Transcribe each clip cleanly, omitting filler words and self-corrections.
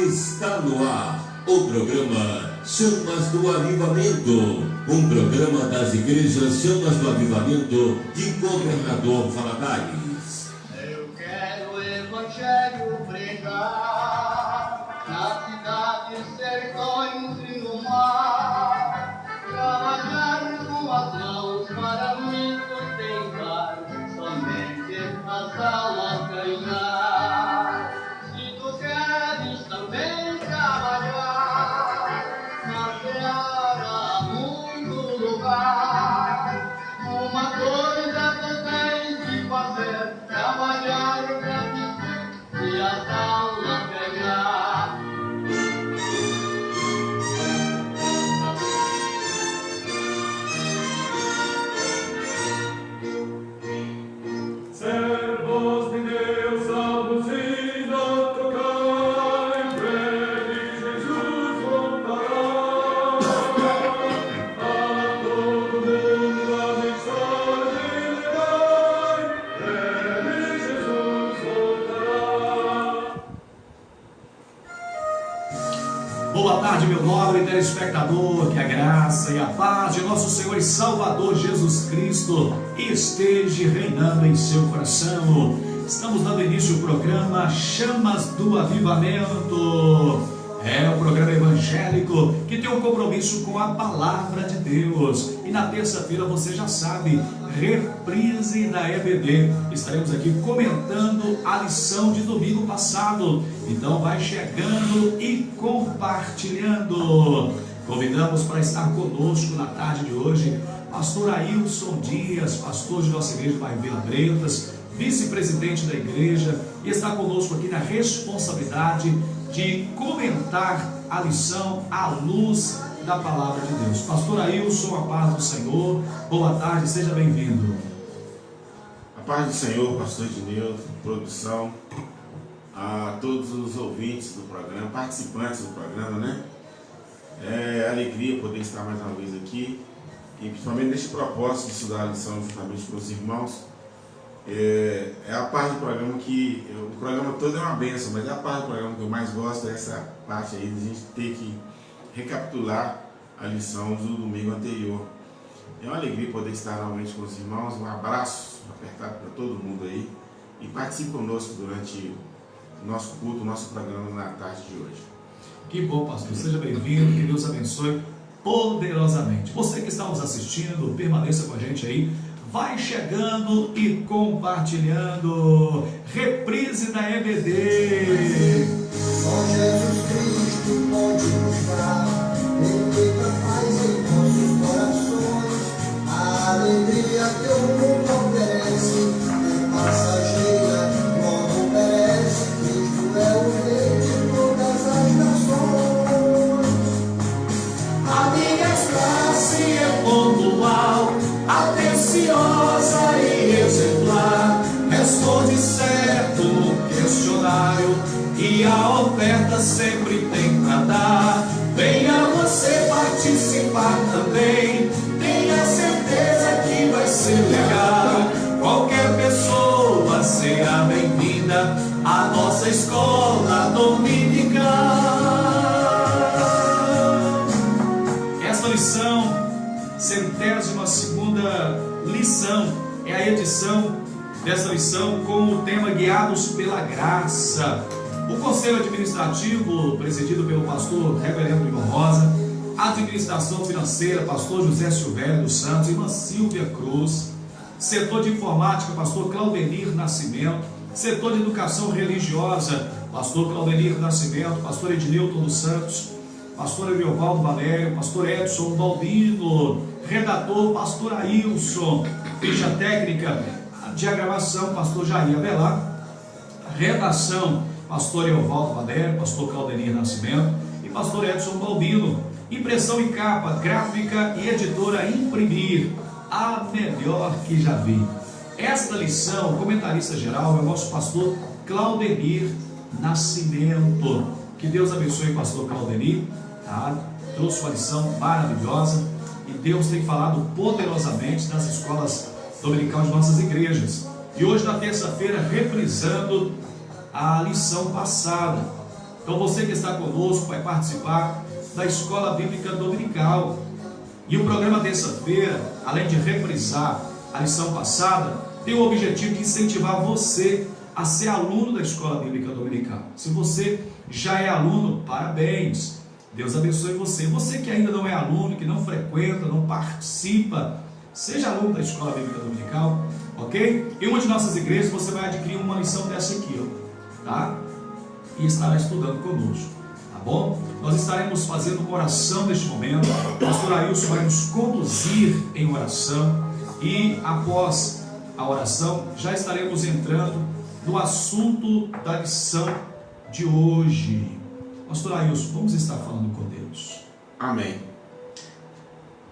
Está no ar o programa Chamas do Avivamento, um programa das igrejas Chamas do Avivamento de Governador Valadares. Eu quero o Evangelho pregar nas cidades, sertões e no mar, trabalhar com as mãos para me sustentar, somente as almas ganhar. Se tu queres também trabalhar na seara, muito lugar, uma coisa tu tens de fazer, trabalhar pra ti e as almas ganhar. Servos de Deus, salvos e não tocai, em breve Jesus voltará. A todo mundo a mensagem levai, breve Jesus voltará. Boa tarde, meu nobre telespectador, que a graça e a paz de nosso Senhor e Salvador Jesus Cristo esteja reinando em seu coração. Estamos dando início ao programa Chamas do Avivamento. É um programa evangélico que tem um compromisso com a palavra de Deus. E na terça-feira, você já sabe, reprise da EBD. Estaremos aqui comentando a lição de domingo passado. Então vai chegando e compartilhando. Convidamos para estar conosco na tarde de hoje pastor Ailson Dias, pastor de nossa igreja Bairro Vila Bretas, vice-presidente da igreja, e está conosco aqui na responsabilidade de comentar a lição à luz da palavra de Deus. Pastor Ailson, a paz do Senhor, boa tarde, seja bem-vindo. A paz do Senhor, pastor Ednilson, produção, a todos os ouvintes do programa, participantes do programa, né? É alegria poder estar mais uma vez aqui, e principalmente neste propósito de estudar a lição juntamente com os irmãos. É a parte do programa que, o programa todo é uma bênção, mas é a parte do programa que eu mais gosto, é essa parte aí de a gente ter que recapitular a lição do domingo anterior. É uma alegria poder estar novamente com os irmãos, um abraço apertado para todo mundo aí, e participe conosco durante o nosso culto, o nosso programa na tarde de hoje. Que bom, pastor, seja bem-vindo, que Deus abençoe poderosamente. Você que está nos assistindo, permaneça com a gente aí, vai chegando e compartilhando. Reprise da EBD. Só Jesus Cristo pode nos dar perfeita paz em nossos corações. A alegria que o mundo oferece é passageira, logo perece. Cristo é o Rei de todas as nações. A minha classe é pontual, atenciosa e exemplar. Responde certo no questionário e a oferta sempre tem pra dar. Venha você participar também, tenha certeza que vai ser legal. Qualquer pessoa será bem-vinda à nossa escola dominical. Esta lição, 102ª lição, é a edição dessa lição com o tema Guiados pela Graça. O Conselho Administrativo, presidido pelo pastor Reverendo Igor Rosa, Administração Financeira, pastor José Silvério dos Santos, irmã Silvia Cruz, Setor de Informática, pastor Claudenir Nascimento, Setor de Educação Religiosa, pastor Claudenir Nascimento, pastor Ednilton dos Santos, pastor Evaldo Valério, pastor Edson Baldino, redator, pastor Ailson, ficha técnica, diagramação, pastor Jair Abelar, redação, pastor Evaldo Valério, pastor Claudenir Nascimento e pastor Edson Baldino, impressão e capa, gráfica e editora Imprimir, a melhor que já vi. Esta lição, comentarista geral, é o nosso pastor Claudenir Nascimento. Que Deus abençoe o pastor Claudenir, tá? Trouxe uma lição maravilhosa e Deus tem falado poderosamente nas escolas dominicais de nossas igrejas. E hoje, na terça-feira, reprisando a lição passada. Então você que está conosco vai participar da Escola Bíblica Dominical. E o programa terça-feira, além de reprisar a lição passada, tem o objetivo de incentivar você a ser aluno da Escola Bíblica Dominical. Se você já é aluno, parabéns, Deus abençoe você. Você que ainda não é aluno, que não frequenta, não participa, seja aluno da Escola Bíblica Dominical, ok? Em uma de nossas igrejas você vai adquirir uma lição dessa aqui, ó, tá? E estará estudando conosco, tá bom? Nós estaremos fazendo uma oração neste momento. O pastor Ailson vai nos conduzir em oração e após a oração já estaremos entrando no assunto da lição de hoje. Pastor Ailson, vamos estar falando com Deus. Amém.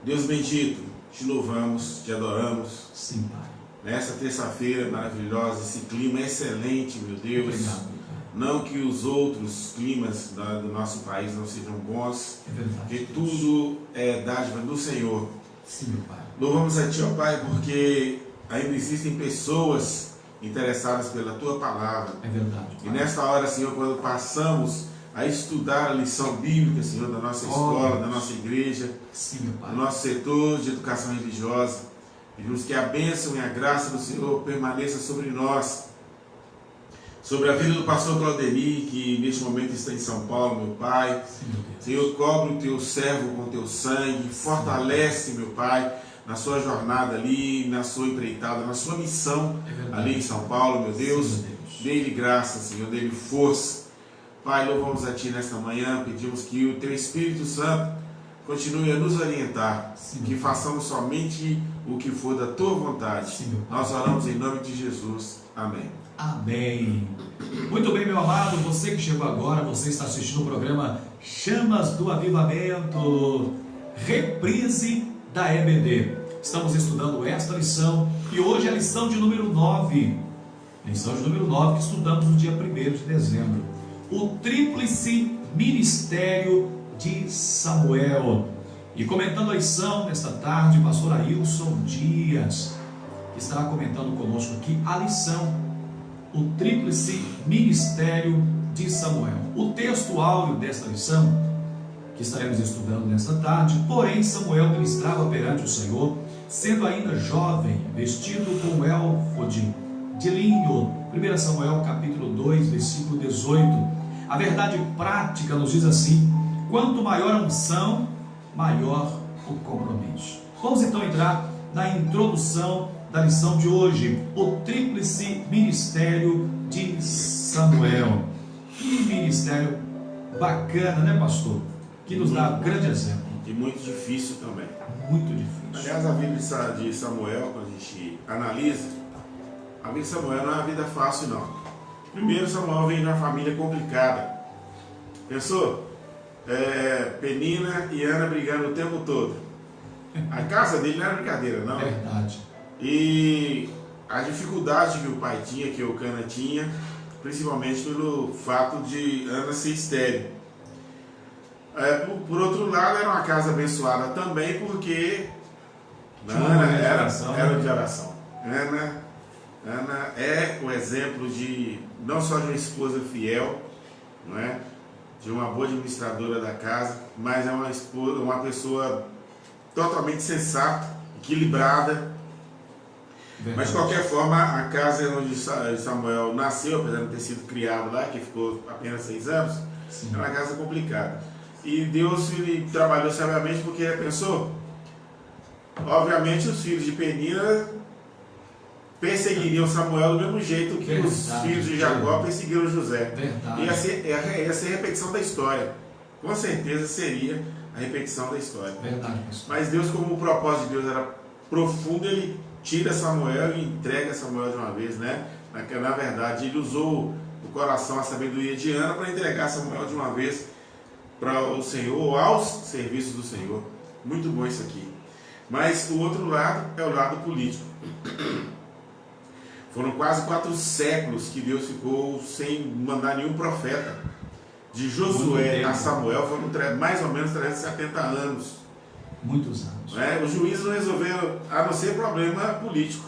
Deus bendito, te louvamos, te adoramos. Sim, Pai. Nessa terça-feira maravilhosa, esse clima excelente, meu Deus. Obrigado. Não que os outros climas do nosso país não sejam bons, É verdade, porque Deus. tudo é dádiva do Senhor. Sim, meu Pai. Louvamos a Ti, ó Pai, porque ainda existem pessoas interessadas pela Tua palavra. É verdade, E Pai. nesta hora, Senhor, quando passamos a estudar a lição bíblica, Senhor, da nossa escola, da nossa igreja, Sim, meu Pai. do nosso setor de educação religiosa, pedimos que a bênção e a graça do Senhor permaneça sobre nós, sobre a vida do pastor Claudemir, que neste momento está em São Paulo, meu Pai. Sim, meu Deus. Senhor, cobre o teu servo com teu sangue, fortalece, meu Pai, na sua jornada ali, na sua empreitada, na sua missão É verdade. ali em São Paulo, meu Deus. Sim, meu Deus. Dê-lhe graça, Senhor, dê-lhe força. Pai, louvamos a Ti nesta manhã, pedimos que o Teu Espírito Santo continue a nos orientar, Sim, que meu façamos somente o que for da Tua vontade. Sim, meu Pai. Nós oramos em nome de Jesus. Amém. Amém. Muito bem, meu amado, você que chegou agora, você está assistindo o programa Chamas do Avivamento, reprise da EBD. Estamos estudando esta lição e hoje é a lição de número 9. Lição de número 9 que estudamos no dia 1º de dezembro. O tríplice ministério de Samuel. E comentando a lição nesta tarde, pastor Ailson Dias, que estará comentando conosco aqui a lição, o tríplice ministério de Samuel. O texto áureo desta lição, que estaremos estudando nesta tarde, porém Samuel ministrava perante o Senhor, sendo ainda jovem, vestido com éfode de linho. 1 Samuel capítulo 2, versículo 18. A verdade prática nos diz assim: quanto maior a unção, maior o compromisso. Vamos então entrar na introdução da lição de hoje, o tríplice ministério de Samuel. Que ministério bacana, né, pastor? Que nos dá grande exemplo. E muito difícil também. Muito difícil. Aliás, a vida de Samuel, quando a gente analisa, a vida de Samuel não é uma vida fácil, não. Primeiro, Samuel vem de uma família complicada. Pensou? Penina e Ana brigando o tempo todo. A casa dele não era brincadeira, não. Verdade. E a dificuldade que o pai tinha, que o Cana tinha, principalmente pelo fato de Ana ser estéril. Por outro lado, era uma casa abençoada também, porque Ana era de oração. Ana é o exemplo de não só de uma esposa fiel, não é? De uma boa administradora da casa, mas é uma pessoa totalmente sensata, equilibrada. Verdade. Mas de qualquer forma, a casa onde Samuel nasceu, apesar de não ter sido criado lá, que ficou apenas 6 anos, Sim. era uma casa complicada. E Deus trabalhou sabiamente porque ele pensou, obviamente os filhos de Penina perseguiriam Samuel do mesmo jeito que os filhos de Jacó perseguiram José. Verdade. Ia ser a repetição da história. Com certeza seria a repetição da história. Verdade, pastor. Mas Deus, como o propósito de Deus era profundo, ele tira Samuel e entrega Samuel de uma vez, né? Na verdade, ele usou o coração, a sabedoria de Ana para entregar Samuel de uma vez para o Senhor, aos serviços do Senhor. Muito bom isso aqui. Mas o outro lado é o lado político. Foram quase 4 séculos que Deus ficou sem mandar nenhum profeta. De Josué a Samuel foram mais ou menos 370 anos. Muitos anos. Os juízes não resolveram, a não ser problema político.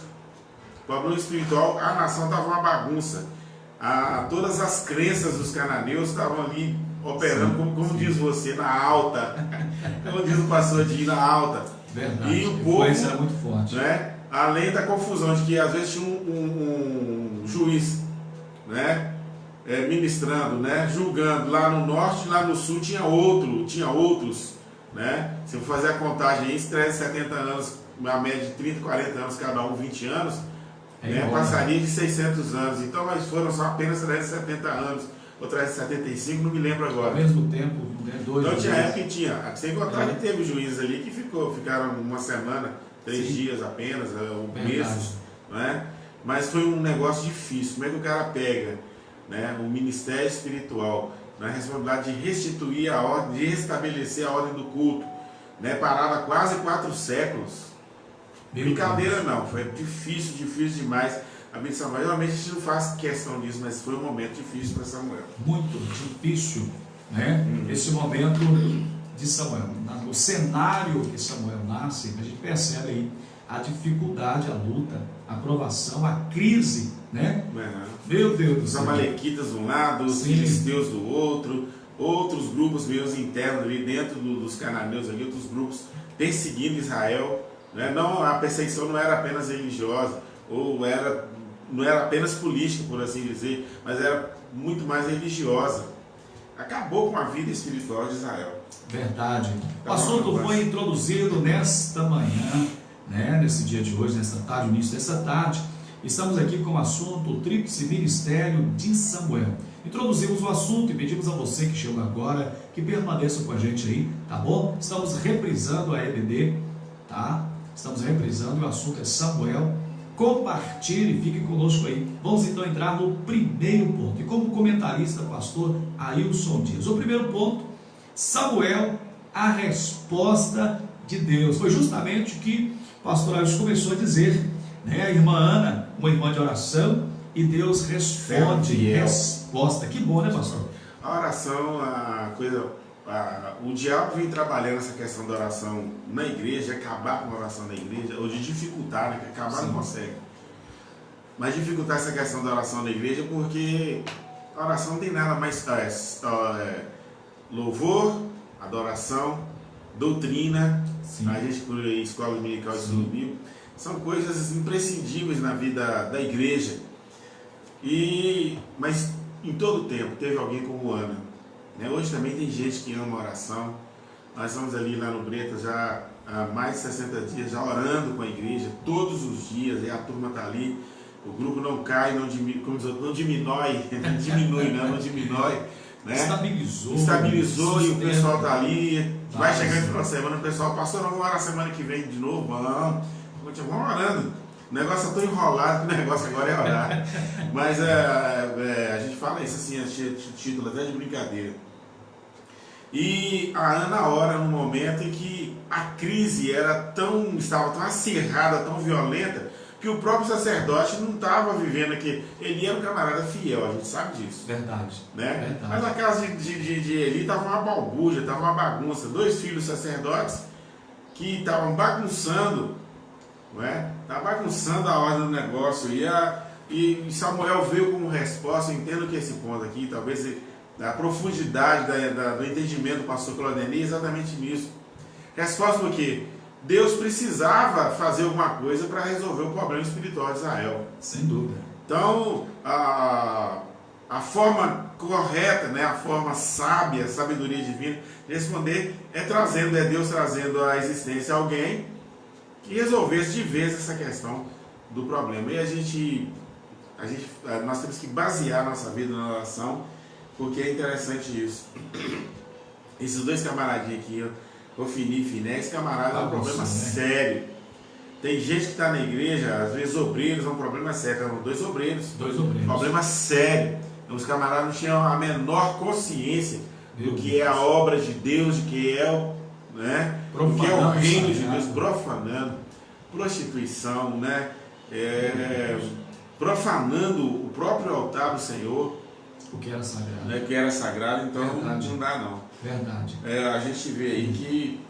Problema espiritual, a nação estava uma bagunça. todas as crenças dos cananeus estavam ali operando, como diz você, na alta. Como diz o pastor de na alta. Verdade. E o povo, era muito forte. Né, além da confusão de que às vezes tinha um juiz, né, ministrando, né, julgando lá no norte, lá no sul tinha outros, né? Se eu fazer a contagem aí, 370 anos, uma média de 30, 40 anos, cada um 20 anos, né, passaria de 600 anos. Então, mas foram só apenas 370 anos, ou 375, não me lembro agora. Ao mesmo tempo, né, então tinha época que tinha, sem contar que teve juízes ali que ficaram uma semana, 3 dias apenas, meses, né? Mas foi um negócio difícil. Como é que o cara pega, né, o ministério espiritual, na responsabilidade de restituir a ordem, de restabelecer a ordem do culto, né, parada há quase 4 séculos. Brincadeira não, foi difícil demais. A vida de Samuel, realmente a gente não faz questão disso, mas foi um momento difícil para Samuel. Muito difícil, né? Esse momento de Samuel. No cenário que Samuel nasce, a gente percebe aí a dificuldade, a luta, a provação, a crise, né? Meu Deus do Os céu. amalequitas de um lado, os filisteus do outro, outros grupos meus internos ali dentro dos cananeus ali, outros grupos perseguindo Israel, né? Não, a perseguição não era apenas religiosa, ou não era apenas política, por assim dizer, mas era muito mais religiosa. Acabou com a vida espiritual de Israel. Verdade. O assunto foi introduzido nesta manhã, né? Nesse dia de hoje, nesta tarde, início dessa tarde. Estamos aqui com o assunto o Tríplice Ministério de Samuel. Introduzimos o assunto e pedimos a você que chegou agora que permaneça com a gente aí, tá bom? Estamos reprisando a EBD, tá? Estamos reprisando, o assunto é Samuel. Compartilhe, fique conosco aí. Vamos então entrar no primeiro ponto. E como comentarista, pastor Ailson Dias. O primeiro ponto, Samuel, a resposta de Deus. Foi justamente o que o pastor Ailson começou a dizer, né? A irmã Ana, uma irmã de oração, e Deus responde, resposta. Que bom, né, pastor? A oração, o diabo vem trabalhando essa questão da oração na igreja, acabar com a oração na igreja, ou de dificultar, né? Que acabar não consegue. Mas dificultar essa questão da oração na igreja, porque a oração não tem nada mais louvor, adoração, doutrina, a gente por escola dominical e estudo bíblico, são coisas imprescindíveis na vida da igreja. Mas em todo tempo teve alguém como Ana. Hoje também tem gente que ama a oração. Nós estamos ali lá no Bretas já há mais de 60 dias, já orando com a igreja, todos os dias, e a turma está ali, o grupo não cai, não diminui, né? Estabilizou e o pessoal está ali, vai chegar no final de semana, o pessoal, pastor, não vamos orar semana que vem de novo? Vamos orando. O negócio é tão enrolado que o negócio agora é orar. Mas a gente fala isso assim, título até de brincadeira. E a Ana ora num momento em que a crise estava tão acirrada, tão violenta, que o próprio sacerdote não estava vivendo aqui. Ele era um camarada fiel, a gente sabe disso. Verdade. Né? Verdade. Mas na casa de Eli estava uma balbúrdia, estava uma bagunça. 2 filhos sacerdotes que estavam bagunçando, não é? Estava bagunçando a ordem do negócio. E Samuel veio como resposta. Eu entendo que esse ponto aqui, talvez a profundidade do entendimento do pastor Claudemir é exatamente nisso. Resposta por quê? Deus precisava fazer alguma coisa para resolver o problema espiritual de Israel. Sem dúvida. Então, a forma correta, né, a forma sábia, a sabedoria divina de responder é Deus trazendo à existência alguém que resolvesse de vez essa questão do problema. E nós temos que basear nossa vida na oração, porque é interessante isso. Esses 2 camaradinhos aqui, Ofini e Finé, esse camarada é um problema sério. Tem gente que está na igreja, às vezes obreiros, é um problema sério. Eram 2 obreiros. 2 obreiros. Problema sério. Os camaradas não tinham a menor consciência do que é a obra de Deus, do que é o reino de Deus, profanando, prostituição, né? Profanando o próprio altar do Senhor. O que era sagrado. Né? Que era sagrado, então Verdade. Não dá não. Verdade. A gente vê aí que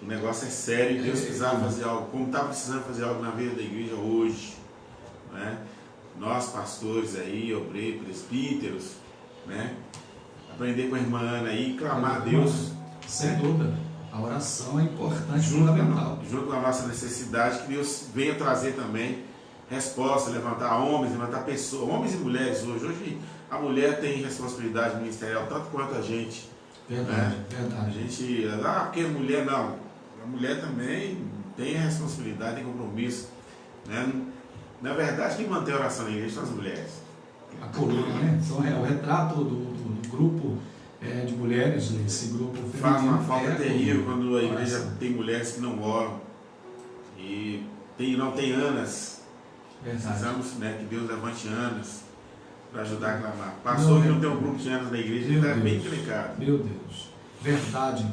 o negócio é sério, Deus precisava fazer algo, como está precisando fazer algo na vida da igreja hoje. Né? nós pastores aí, obreiros, presbíteros, né? Aprender com a irmã Ana aí, clamar a Deus. Sem dúvida, a oração é importante, fundamental. Junto com a nossa necessidade, que Deus venha trazer também resposta, levantar homens, levantar pessoas, homens e mulheres hoje. Hoje a mulher tem responsabilidade ministerial tanto quanto a gente. Verdade, né? verdade. A gente, porque mulher não. A mulher também tem responsabilidade, tem compromisso. Né? Na verdade, quem mantém a oração na igreja são as mulheres. A coluna, né? Então é o retrato do grupo de mulheres, esse grupo feminino. Faz uma falta terrível quando a igreja oração. tem mulheres que não oram e não tem Anas. Verdade. Precisamos, né, que Deus levante Anas para ajudar a clamar. Passou que não tem um grupo de Anas na igreja, está bem delicado. Meu Deus, verdade,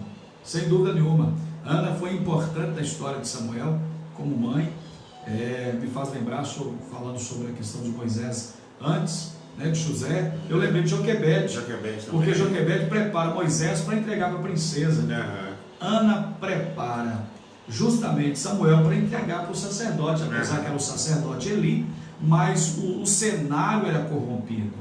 sem dúvida nenhuma. Ana foi importante na história de Samuel como mãe. Me faz lembrar, falando sobre a questão de Moisés antes, né, de José, eu lembrei de Joquebede, porque Joquebede prepara Moisés para entregar para a princesa. Ana prepara justamente Samuel para entregar para o sacerdote, apesar que era o sacerdote Eli, mas o cenário era corrompido.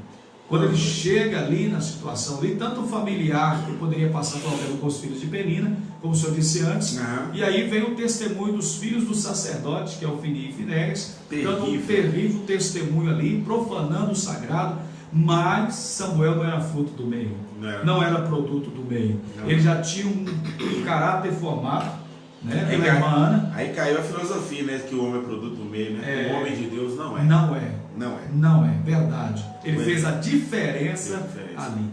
Quando ele chega ali na situação ali, tanto familiar, que poderia passar problema com os filhos de Penina, como o senhor disse antes, e aí vem o testemunho dos filhos do sacerdote, que é Ofni e Finéias, dando um terrível testemunho ali, profanando o sagrado, mas Samuel não era fruto do meio, não era produto do meio, ele já tinha um caráter formado, né, pela irmã Ana. Aí caiu a filosofia, né, que o homem é produto do meio, né? O homem de Deus não é. Não é, verdade. Ele fez a diferença ali.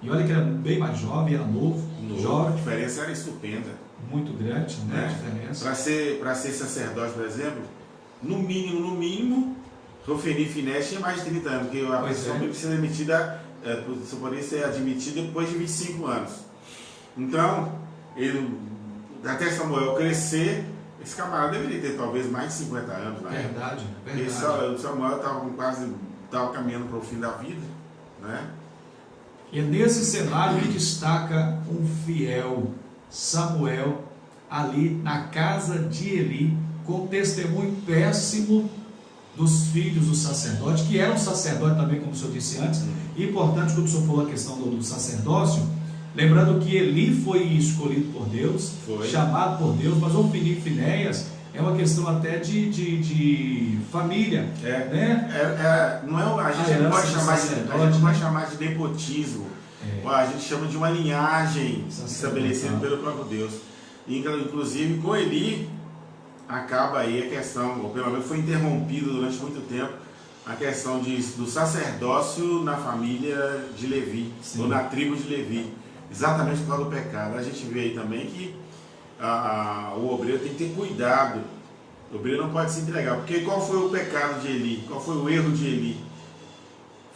E olha que era bem mais jovem, era novo. Jovem. A diferença era estupenda. Muito grande, né? A diferença. Para ser sacerdote, por exemplo, no mínimo, Ofni e Finéias tinha mais de 30 anos, porque a pessoa precisa ser demitida, só poderia ser admitida depois de 25 anos. Então, até Samuel crescer, esse camarada deveria ter talvez mais de 50 anos. Verdade. Porque Samuel estava caminhando para o fim da vida, né? E é nesse cenário que destaca um fiel Samuel ali na casa de Eli, com testemunho péssimo dos filhos do sacerdote, que era um sacerdote também, como o senhor disse antes. E importante, quando o senhor falou a questão do sacerdócio, lembrando que Eli foi escolhido por Deus, chamado por Deus, mas Ofni e Finéias é uma questão até de família. A gente não pode chamar de nepotismo. A gente chama de uma linhagem estabelecida pelo próprio Deus. Inclusive com Eli acaba aí a questão, ou pelo menos foi interrompida durante muito tempo, a questão do sacerdócio na família de Levi, ou na tribo de Levi. Exatamente por causa do pecado. A gente vê aí também que o obreiro tem que ter cuidado. O obreiro não pode se entregar. Porque qual foi o pecado de Eli? Qual foi o erro de Eli?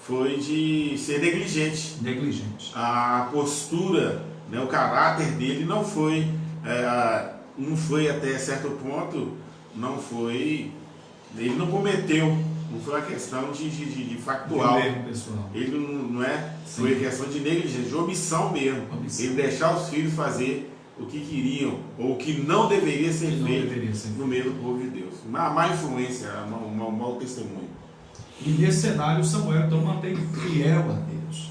Foi de ser negligente. A postura, né, o caráter dele não foi até certo ponto, ele não cometeu. Não foi uma questão de factual. Ele não é. Foi questão de negligência, de omissão mesmo. Ele deixar os filhos fazer o que queriam, ou o que não deveria ser feito no meio do povo de Deus. Uma má influência, um mau testemunho. E nesse cenário, Samuel então mantém fiel a Deus.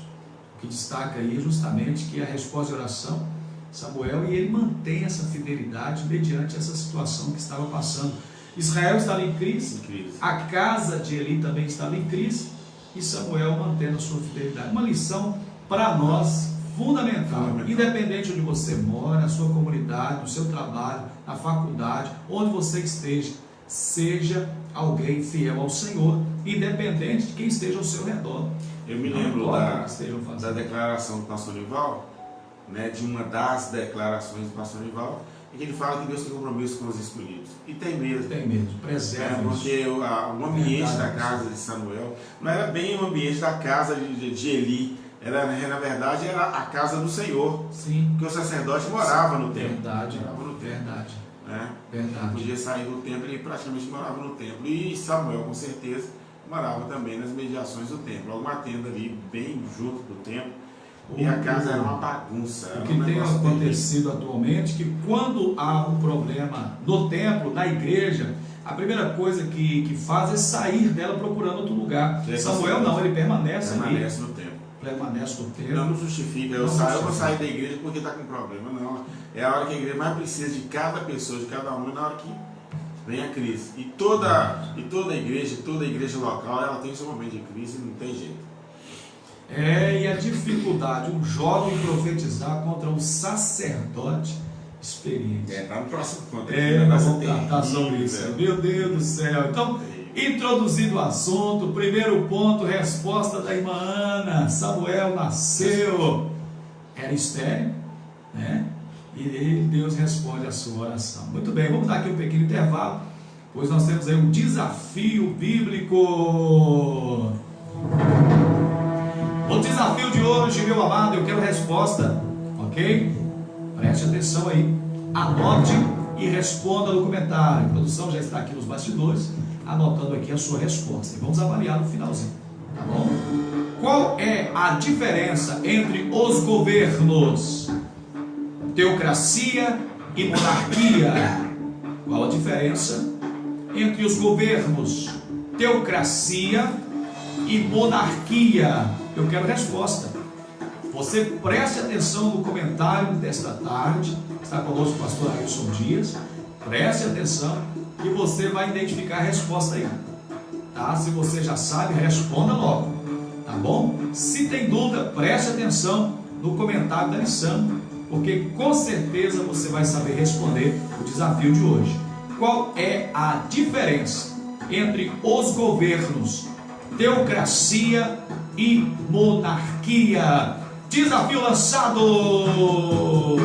O que destaca aí justamente que a resposta de oração, Samuel, e ele mantém essa fidelidade mediante essa situação que estava passando. Israel estava em crise, a casa de Eli também estava em crise, e Samuel mantendo a sua fidelidade. Uma lição para nós fundamental, independente onde você mora, na sua comunidade, no seu trabalho, na faculdade, onde você esteja, seja alguém fiel ao Senhor, independente de quem esteja ao seu redor. Eu me lembro da declaração do pastor Nival, né, de uma das declarações do pastor Nival, em que ele fala que Deus tem compromisso com os escolhidos. E tem mesmo. Preserva. Porque o ambiente da casa de Samuel não era bem o ambiente da casa de Eli. Na verdade, era a casa do Senhor. Sim. Porque o sacerdote morava no templo. Verdade. Não podia sair do templo, ele praticamente morava no templo. E Samuel, com certeza, morava também nas mediações do templo. Alguma tenda ali, bem junto do templo. E a casa era uma bagunça. O que tem acontecido atualmente, que quando há um problema no templo, na igreja, a primeira coisa que faz é sair dela procurando outro lugar. Samuel não, ele permanece ali. Permanece no tempo. Permanece no tempo. Não justifica, eu vou sair da igreja porque está com problema, não. É a hora que a igreja mais precisa de cada pessoa, de cada um, na hora que vem a crise. E toda igreja local, ela tem seu momento de crise, não tem jeito. E a dificuldade, um jovem profetizar contra um sacerdote experiente. Tá no próximo ponto. Nós vamos tratar sobre isso. Meu Deus do céu. Então, introduzido o assunto, primeiro ponto, resposta da irmã Ana. Samuel nasceu, era estéril, né? E Deus responde a sua oração. Muito bem, vamos dar aqui um pequeno intervalo, pois nós temos aí um desafio bíblico. O desafio de hoje, meu amado, eu quero resposta, ok? Preste atenção aí, anote e responda no comentário. A produção já está aqui nos bastidores, anotando aqui a sua resposta. E vamos avaliar no finalzinho, tá bom? Qual é a diferença entre os governos teocracia e monarquia? Qual a diferença entre os governos teocracia e monarquia? Eu quero resposta. Você preste atenção no comentário desta tarde. Está conosco o pastor Ailson Dias. Preste atenção que você vai identificar a resposta aí, tá? Se você já sabe, responda logo, tá bom? Se tem dúvida, preste atenção no comentário da lição, porque com certeza você vai saber responder o desafio de hoje. Qual é a diferença entre os governos teocracia e monarquia? Desafio lançado!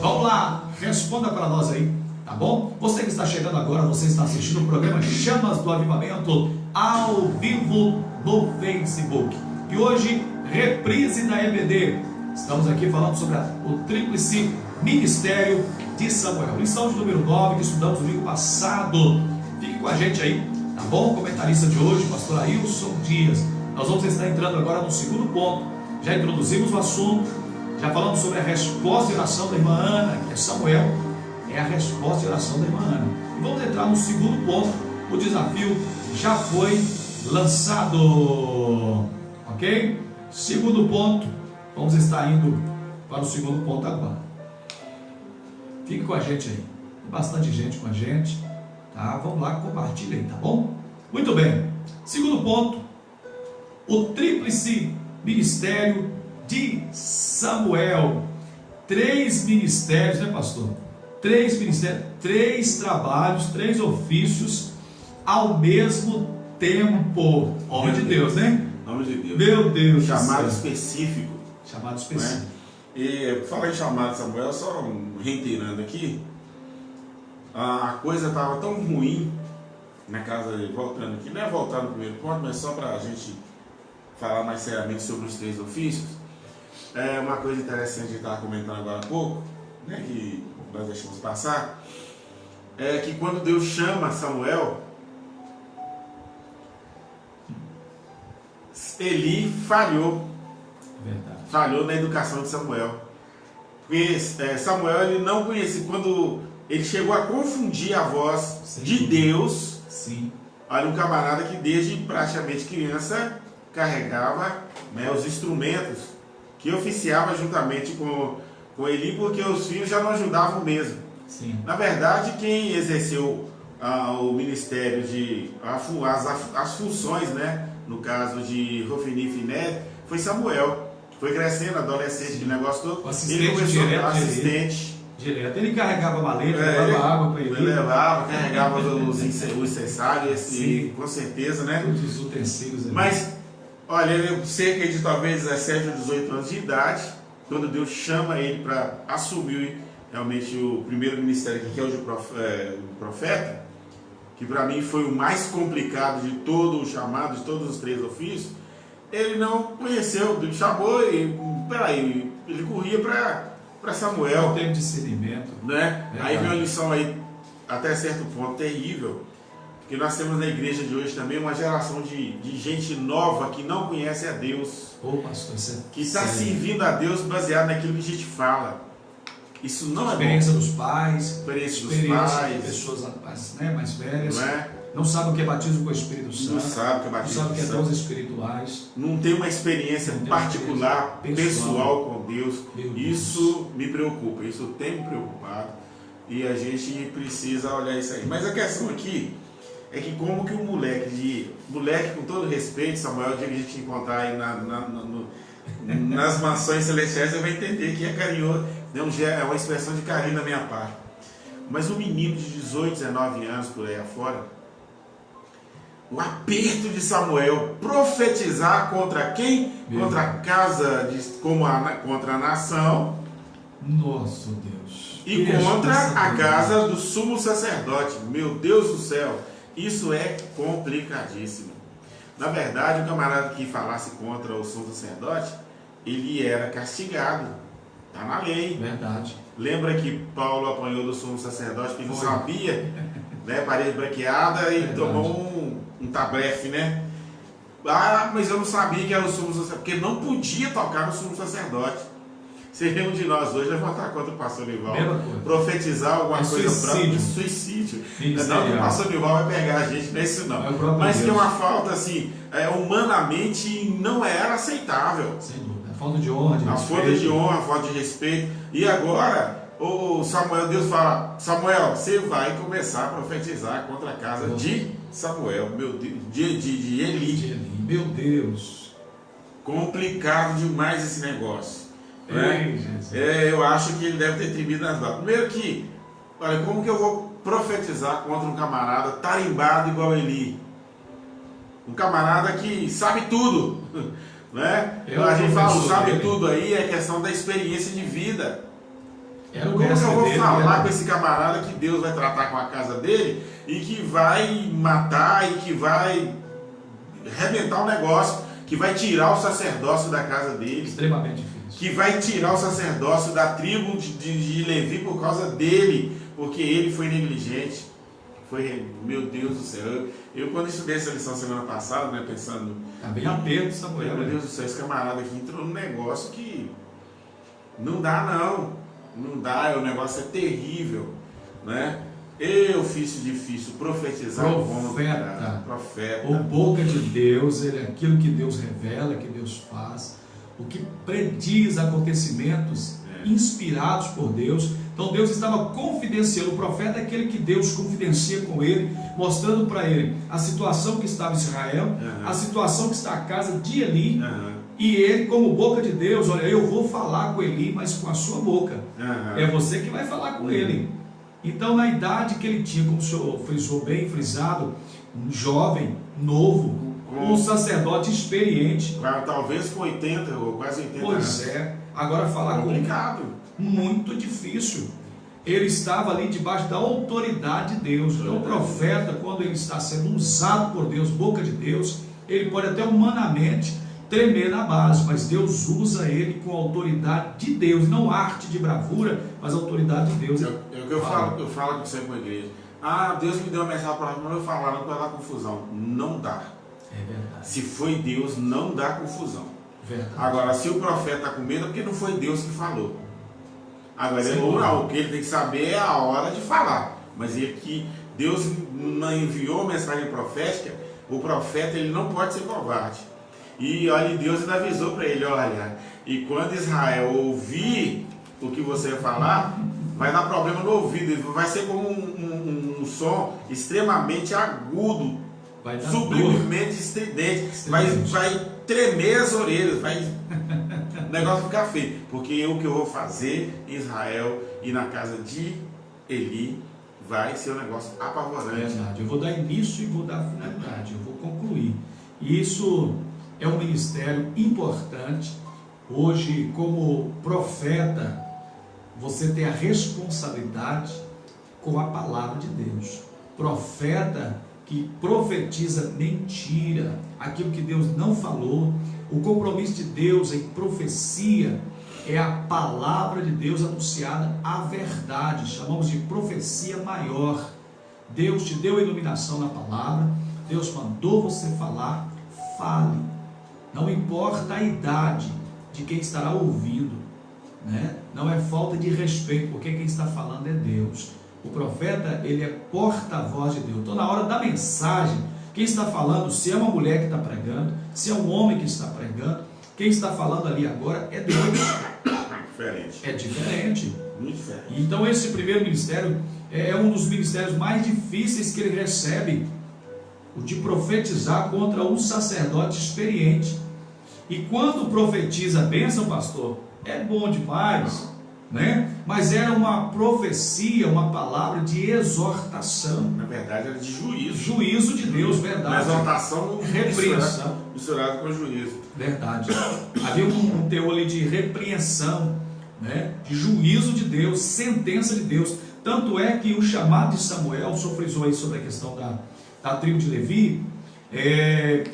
Vamos lá, responda para nós aí, tá bom? Você que está chegando agora, você está assistindo o programa Chamas do Avivamento ao vivo no Facebook. E hoje, reprise da EBD. Estamos aqui falando sobre o tríplice ministério de Samuel. Lição de número 9, que estudamos no domingo passado. Fique com a gente aí, tá bom? Comentarista de hoje, pastor Ailson Dias. Nós vamos estar entrando agora no segundo ponto. Já introduzimos o assunto, já falamos sobre a resposta e oração da irmã Ana, que é Samuel, é a resposta e oração da irmã Ana. E vamos entrar no segundo ponto. O desafio já foi lançado, ok? Segundo ponto, vamos estar indo para o segundo ponto agora. Fique com a gente aí, tem bastante gente com a gente, tá? Vamos lá, compartilha aí, tá bom? Muito bem, segundo ponto, o tríplice ministério de Samuel. 3 ministérios, né, pastor? 3 ministérios, 3 trabalhos, 3 ofícios ao mesmo tempo. Homem de Deus, né? Homem de Deus. Meu Deus. Chamado específico. Chamado específico. Né? E falar em chamado, Samuel, só reiterando aqui, a coisa estava tão ruim na casa dele, voltando aqui, não é voltar no primeiro ponto, mas só para a gente falar mais seriamente sobre os 3 ofícios. É uma coisa interessante que a gente estava comentando agora há pouco, né, que nós deixamos passar, é que quando Deus chama Samuel, Eli falhou. Verdade. Falhou na educação de Samuel. Porque Samuel, ele não conhecia, quando ele chegou a confundir a voz Sim. de Deus. Sim. Olha, um camarada que desde praticamente criança carregava, né, os instrumentos que oficiava juntamente com Eli, porque os filhos já não ajudavam mesmo. Sim. Na verdade, quem exerceu o ministério de as funções, né, no caso de Hofni e Finé, foi Samuel. Foi crescendo, adolescente, que negócio todo. O assistente ele começou direto, assistente. Direto. Ele carregava maleta, levava água para ele. Ele levava, carregava os incessários, Sim. com certeza, né? Todos os utensílios ali. Mas, olha, ele cerca de talvez 17 ou 18 anos de idade, quando Deus chama ele para assumir realmente o primeiro ministério que é o de profeta, que para mim foi o mais complicado de todo o chamado, de todos os 3 ofícios, ele não conheceu, Deus chamou e, peraí, ele corria para Samuel. Não teve discernimento. Né? Aí vem uma lição aí, até certo ponto, terrível, porque nós temos na igreja de hoje também uma geração de gente nova que não conhece a Deus, Ô, pastor, que está servindo a Deus baseado naquilo que a gente fala. Isso não é Experiência bom. dos pais, Experiência dos experiência pais. de pessoas mais velhas, Não é? não sabem o que é batismo com o Espírito Santo, Não sabe o que é não batismo sabem o que é com o dons espirituais. Não tem uma experiência Não tem particular, uma experiência pessoal com Deus. Meu Deus. Isso me preocupa, isso tem me preocupado. E a gente precisa olhar isso aí. Mas a questão aqui é que como que o moleque com todo respeito, Samuel, o dia que a gente encontrar aí nas mansões celestiais, você vai entender que é carinhoso, é uma expressão de carinho da minha parte. Mas um menino de 18, 19 anos por aí afora, o aperto de Samuel profetizar contra quem? Contra a casa, contra a nação. Nossa Deus. E contra a casa do sumo sacerdote. Meu Deus do céu, isso é complicadíssimo. Na verdade, o camarada que falasse contra o sumo sacerdote, ele era castigado. Está na lei. Verdade. Lembra que Paulo apanhou do sumo sacerdote que não sabia, né? Parede branqueada e tomou um tabrefe, né? Ah, mas eu não sabia que era o sumo sacerdote, porque não podia tocar no sumo sacerdote. Seria um de nós hoje levantar contra o pastor Nival, profetizar alguma coisa própria, suicídio. Não que o pastor Nival vai pegar a gente, não é isso não. Mas que é uma falta assim, humanamente não era aceitável. Sem dúvida. A falta de honra, de respeito. A falta de honra, a falta de respeito. E agora, o Samuel, Deus fala, Samuel, você vai começar a profetizar contra a casa de Samuel, meu Deus, de Eli. Meu Deus. Complicado demais esse negócio. Né? Eu acho que ele deve ter tremido nas balas. Primeiro que, olha, como que eu vou profetizar contra um camarada tarimbado igual Eli? Um camarada que sabe tudo, né? A gente fala, sabe tudo aí, é questão da experiência de vida. Como que eu vou falar com esse camarada que Deus vai tratar com a casa dele e que vai matar e que vai arrebentar o negócio, que vai tirar o sacerdócio da casa dele? Extremamente difícil. Que vai tirar o sacerdócio da tribo de Levi por causa dele, porque ele foi negligente. Meu Deus do céu. Eu quando estudei essa lição semana passada, né, pensando... Tá bem aperto, Samuel. Meu Deus do céu, esse camarada aqui entrou num negócio que não dá não. Não dá, o negócio é terrível, né? Ofício difícil, profetizar. Profeta. O boca de Deus, ele é aquilo que Deus revela, que Deus faz, o que prediz acontecimentos inspirados por Deus. Então Deus estava confidenciando, o profeta é aquele que Deus confidencia com ele, mostrando para ele a situação que estava em Israel, a situação que está a casa de Eli, e ele, como boca de Deus, olha, eu vou falar com Eli, mas com a sua boca. É você que vai falar com ele. Então, na idade que ele tinha, como o senhor frisou bem, frisado, um jovem, novo, um sacerdote experiente. Talvez com 80 ou quase 80 anos. Pois é. Agora falar complicado. Muito difícil. Ele estava ali debaixo da autoridade de Deus. Então o profeta, quando ele está sendo usado por Deus, boca de Deus, ele pode até humanamente tremer na base, mas Deus usa ele com a autoridade de Deus, não arte de bravura, mas a autoridade de Deus. É o que eu falo sempre com a igreja. Deus me deu uma mensagem para mim, mas eu falar, não vai dar confusão. Não dá. É verdade. Se foi Deus, não dá confusão. Verdade. Agora, se o profeta está com medo, é porque não foi Deus que falou. Agora, o que ele tem que saber é a hora de falar. Mas é que Deus não enviou mensagem profética, o profeta ele não pode ser covarde. E olha, Deus ainda avisou para ele, olha, e quando Israel ouvir o que você falar, vai dar problema no ouvido, vai ser como um som extremamente agudo, sublimemente estridente, vai tremer as orelhas, o negócio ficar feio, porque o que eu vou fazer em Israel e na casa de Eli vai ser um negócio apavorante. Verdade. Eu vou dar início e vou dar finalidade, eu vou concluir. E isso é um ministério importante. Hoje, como profeta, você tem a responsabilidade com a palavra de Deus. Profeta que profetiza mentira, aquilo que Deus não falou. O compromisso de Deus em profecia é a palavra de Deus anunciada, a verdade. Chamamos de profecia maior. Deus te deu a iluminação na palavra, Deus mandou você falar, fale. Não importa a idade de quem estará ouvindo. né? Não é falta de respeito, porque quem está falando é Deus. O profeta, ele é porta-voz de Deus. Então, na hora da mensagem, quem está falando, se é uma mulher que está pregando, se é um homem que está pregando, quem está falando ali agora é Deus. Diferente. É diferente. Muito diferente. Então, esse primeiro ministério é um dos ministérios mais difíceis que ele recebe, o de profetizar contra um sacerdote experiente. E quando profetiza a bênção, pastor, é bom demais, né? Mas era uma profecia, uma palavra de exortação. Na verdade, era de juízo. Juízo de Deus, Uma verdade. exortação Repreensão. misturada com juízo. Verdade. Havia um teor ali de repreensão, né? De juízo de Deus, sentença de Deus. Tanto é que o chamado de Samuel, o senhor frisou aí sobre a questão da tribo de Levi,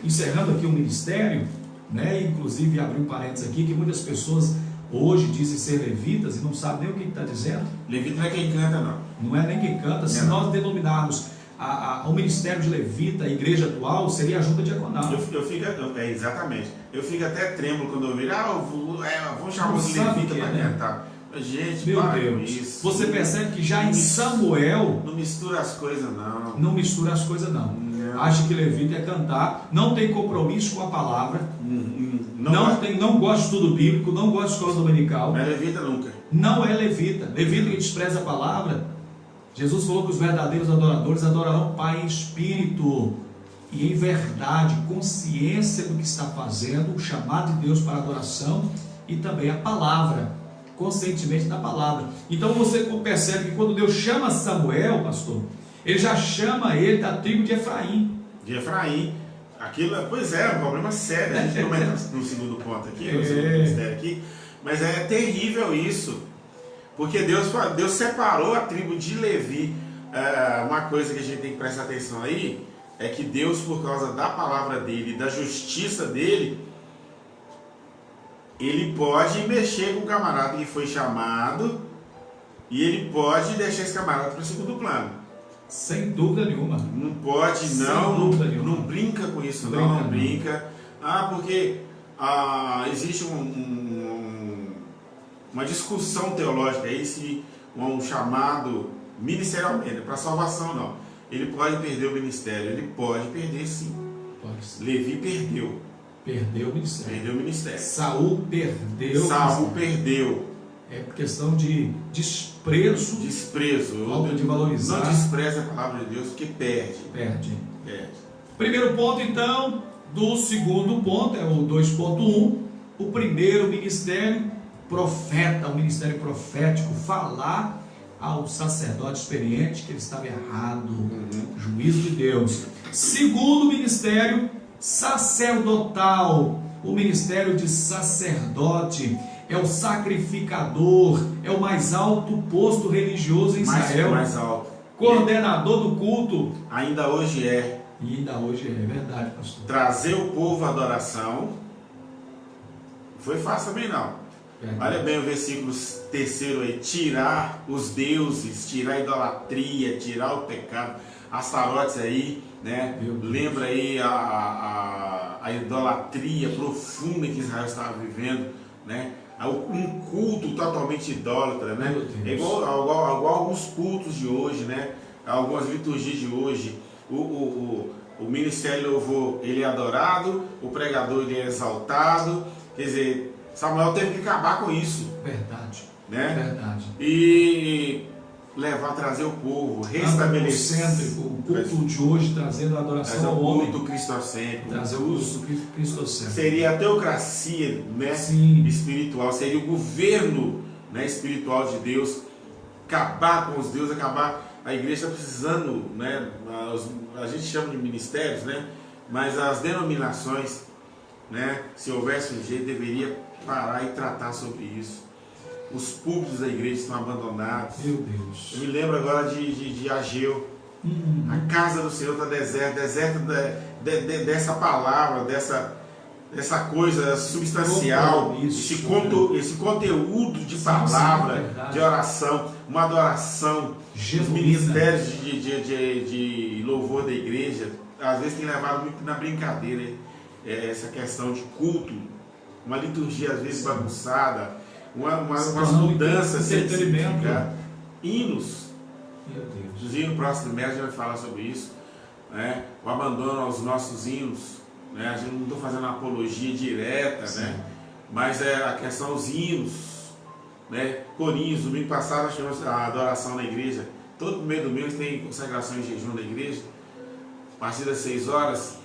encerrando aqui o ministério, né? Inclusive abri um parênteses aqui, que muitas pessoas hoje dizem ser levitas e não sabem nem o que está dizendo. Levita não é quem canta, não. Não é nem quem canta. Se nós denominarmos o ministério de levita, a igreja atual, seria a junta diaconal. Exatamente. Eu fico até trêmulo quando eu vejo, vamos chamar os levitas para cantar. Gente, meu para Deus, isso. você percebe que já em Samuel não mistura as coisas, não. Não mistura as coisas, não. Acha que levita é cantar, não tem compromisso com a palavra, não gosta de estudo bíblico, não gosta de escola dominical. Não é levita nunca. Não é levita. Levita que despreza a palavra. Jesus falou que os verdadeiros adoradores adorarão o Pai em espírito e em verdade, consciência do que está fazendo, o chamado de Deus para adoração e também a palavra, conscientemente da palavra. Então você percebe que quando Deus chama Samuel, pastor, ele já chama ele da tribo de Efraim. De Efraim. Aquilo, pois é um problema sério. A gente não entra no segundo ponto aqui, no segundo ministério aqui, mas é terrível isso, porque Deus separou a tribo de Levi. Uma coisa que a gente tem que prestar atenção aí é que Deus, por causa da palavra dele e da justiça dele, ele pode mexer com o camarada que foi chamado e ele pode deixar esse camarada para o segundo plano. Sem dúvida nenhuma. Não pode, não brinca com isso, não brinca. Porque existe uma discussão teológica aí se um chamado ministerialmente, para salvação não. Ele pode perder o ministério, ele pode perder sim. Pode. Levi perdeu. Perdeu o ministério. Perdeu o ministério. Saul perdeu. Saul perdeu. É questão de desprezo. Falta de valorizar. Não despreze a palavra de Deus, porque perde. Perde. Primeiro ponto, então, do segundo ponto, é o 2.1. O primeiro ministério, profeta, o ministério profético, falar ao sacerdote experiente que ele estava errado. Juízo de Deus. Segundo ministério, sacerdotal. O ministério de sacerdote é o sacrificador, é o mais alto posto religioso em Israel. Mais alto. Coordenador do culto. Ainda hoje é. E ainda hoje é verdade, pastor. Trazer o povo à adoração. Não foi fácil também não. Verdade. Olha bem o versículo 3 aí. Tirar os deuses, tirar a idolatria, tirar o pecado. Astarotes aí, né? Lembra aí a idolatria profunda que Israel estava vivendo, né? Um culto totalmente idólatra, né? É igual alguns cultos de hoje, né? Algumas liturgias de hoje. O ministério de louvor, ele é adorado, o pregador, ele é exaltado. Quer dizer, Samuel teve que acabar com isso. Verdade. Né? Verdade. E trazer o povo, restabelecer o culto de hoje, trazendo a adoração ao homem. O culto cristocêntrico. Trazer o culto cristocêntrico. Seria a teocracia, né? Espiritual, seria o governo, né, espiritual de Deus. Acabar com os deuses, acabar. A igreja está precisando, né? A gente chama de ministérios, né? Mas as denominações, né? Se houvesse um jeito, deveria parar e tratar sobre isso. Os púlpitos da igreja estão abandonados. Meu Deus. Eu me lembro agora de Ageu. A casa do Senhor está deserta dessa palavra, dessa coisa substancial, esse conteúdo de palavra, de oração, uma adoração. Os ministérios de louvor da igreja, às vezes tem levado muito na brincadeira essa questão de culto, uma liturgia às vezes bagunçada, umas mudanças entretenimento. Hinos. Meu Deus. Inclusive, no próximo mês a gente vai falar sobre isso, né? O abandono aos nossos hinos, né? A gente não está fazendo uma apologia direta, né? Mas a questão dos hinos, né? Corinhos, domingo passado nós tivemos a adoração na igreja. Todo meio do mês tem consagração e jejum na igreja, a partir das 6 horas.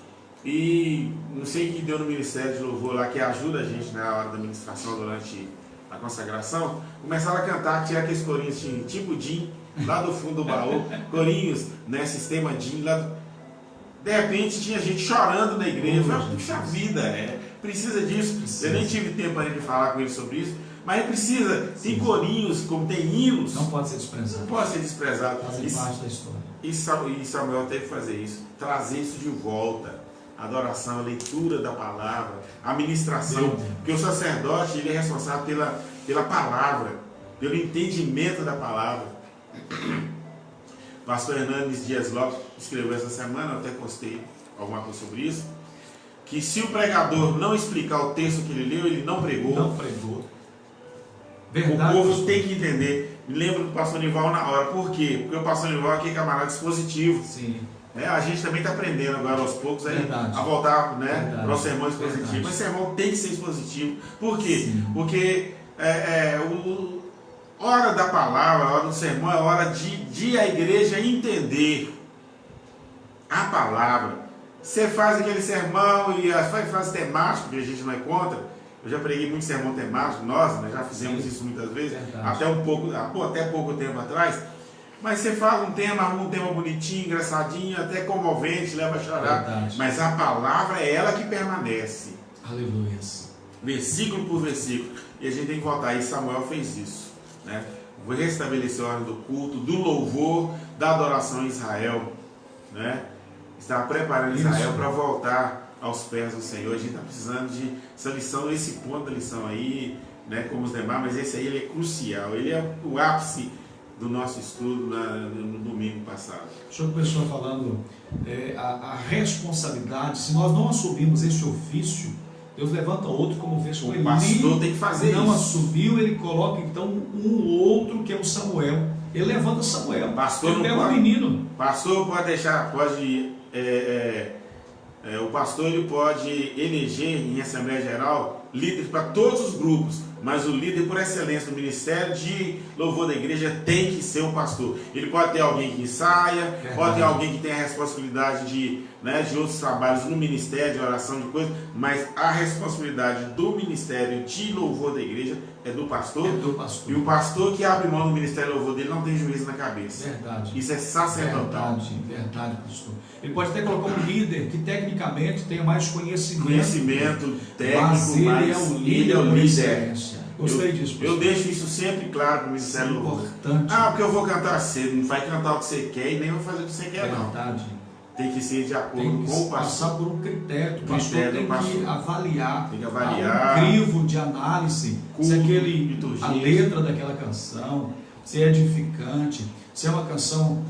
E não sei o que deu no Ministério de Louvor lá, que ajuda a gente na hora da ministração durante a consagração. Começaram a cantar, tinha aqueles corinhos tipo Jim, lá do fundo do baú, corinhos, né, sistema Jim, lá. De repente tinha gente chorando na igreja. Eu falei, puxa vida, precisa disso. Precisa. Eu nem tive tempo ainda de falar com ele sobre isso, mas precisa. Tem corinhos, como tem hinos. Não pode ser desprezado. Não pode ser desprezado. Fazem parte da história. E Samuel teve que fazer isso, trazer isso de volta. A adoração, a leitura da palavra, a ministração. Porque o sacerdote, ele é responsável pela palavra, pelo entendimento da palavra. Pastor Hernandes Dias Lopes escreveu essa semana, eu até postei alguma coisa sobre isso, que se o pregador não explicar o texto que ele leu, ele não pregou. Não pregou. Verdade. O povo tem que entender. Me lembro do pastor Nival na hora. Por quê? Porque o pastor Nival aqui é camarada expositivo. Sim. A gente também está aprendendo agora aos poucos a voltar, né, para o sermão expositivo. Mas o sermão tem que ser expositivo. Por quê? Sim. Porque hora da palavra, a hora do sermão é hora de a igreja entender a palavra. Você faz aquele sermão e faz temático, que a gente não é contra. Eu já preguei muito sermão temático, nós, né, já fizemos isso muitas vezes, até pouco tempo atrás. Mas você fala um tema bonitinho, engraçadinho, até comovente, leva a chorar. Verdade. Mas a palavra é ela que permanece. Aleluia. Versículo por versículo. E a gente tem que voltar. E Samuel fez isso, né? Vou restabelecer a ordem do culto, do louvor, da adoração em Israel, né? Está preparando Israel para voltar aos pés do Senhor. A gente está precisando de essa lição, esse ponto da lição aí, né? Como os demais, mas esse aí ele é crucial. Ele é o ápice do nosso estudo no domingo passado. O senhor começou falando a responsabilidade. Se nós não assumimos esse ofício, Deus levanta outro como fez com Eli. O pastor tem que fazer não isso. assumiu, ele coloca então um outro que é o Samuel. Ele levanta Samuel. Pastor ele pega pode, um menino. Pastor pode deixar, o pastor ele pode eleger em Assembleia Geral líderes para todos os grupos, mas o líder por excelência do ministério de louvor da igreja tem que ser o pastor. Ele pode ter alguém que ensaia, pode ter alguém que tem a responsabilidade de outros trabalhos no ministério, de oração, de coisas, mas a responsabilidade do ministério de louvor da igreja é do pastor. E o pastor que abre mão do ministério de louvor dele não tem juízo na cabeça. Verdade. Isso é sacerdotal. Verdade, pastor. Ele pode até colocar um líder que tecnicamente tenha mais conhecimento técnico, mas ele é o líder. Gostei disso. Eu deixo isso sempre claro para o ministério do louvor. Importante. Porque eu vou cantar cedo, não vai cantar o que você quer e nem vai fazer o que você quer, não. Verdade. Tem que ser de acordo com o pastor. Passar por um critério. O pastor tem que avaliar. Tem que avaliar. Um crivo de análise. Se a letra daquela canção, se é edificante, se é uma canção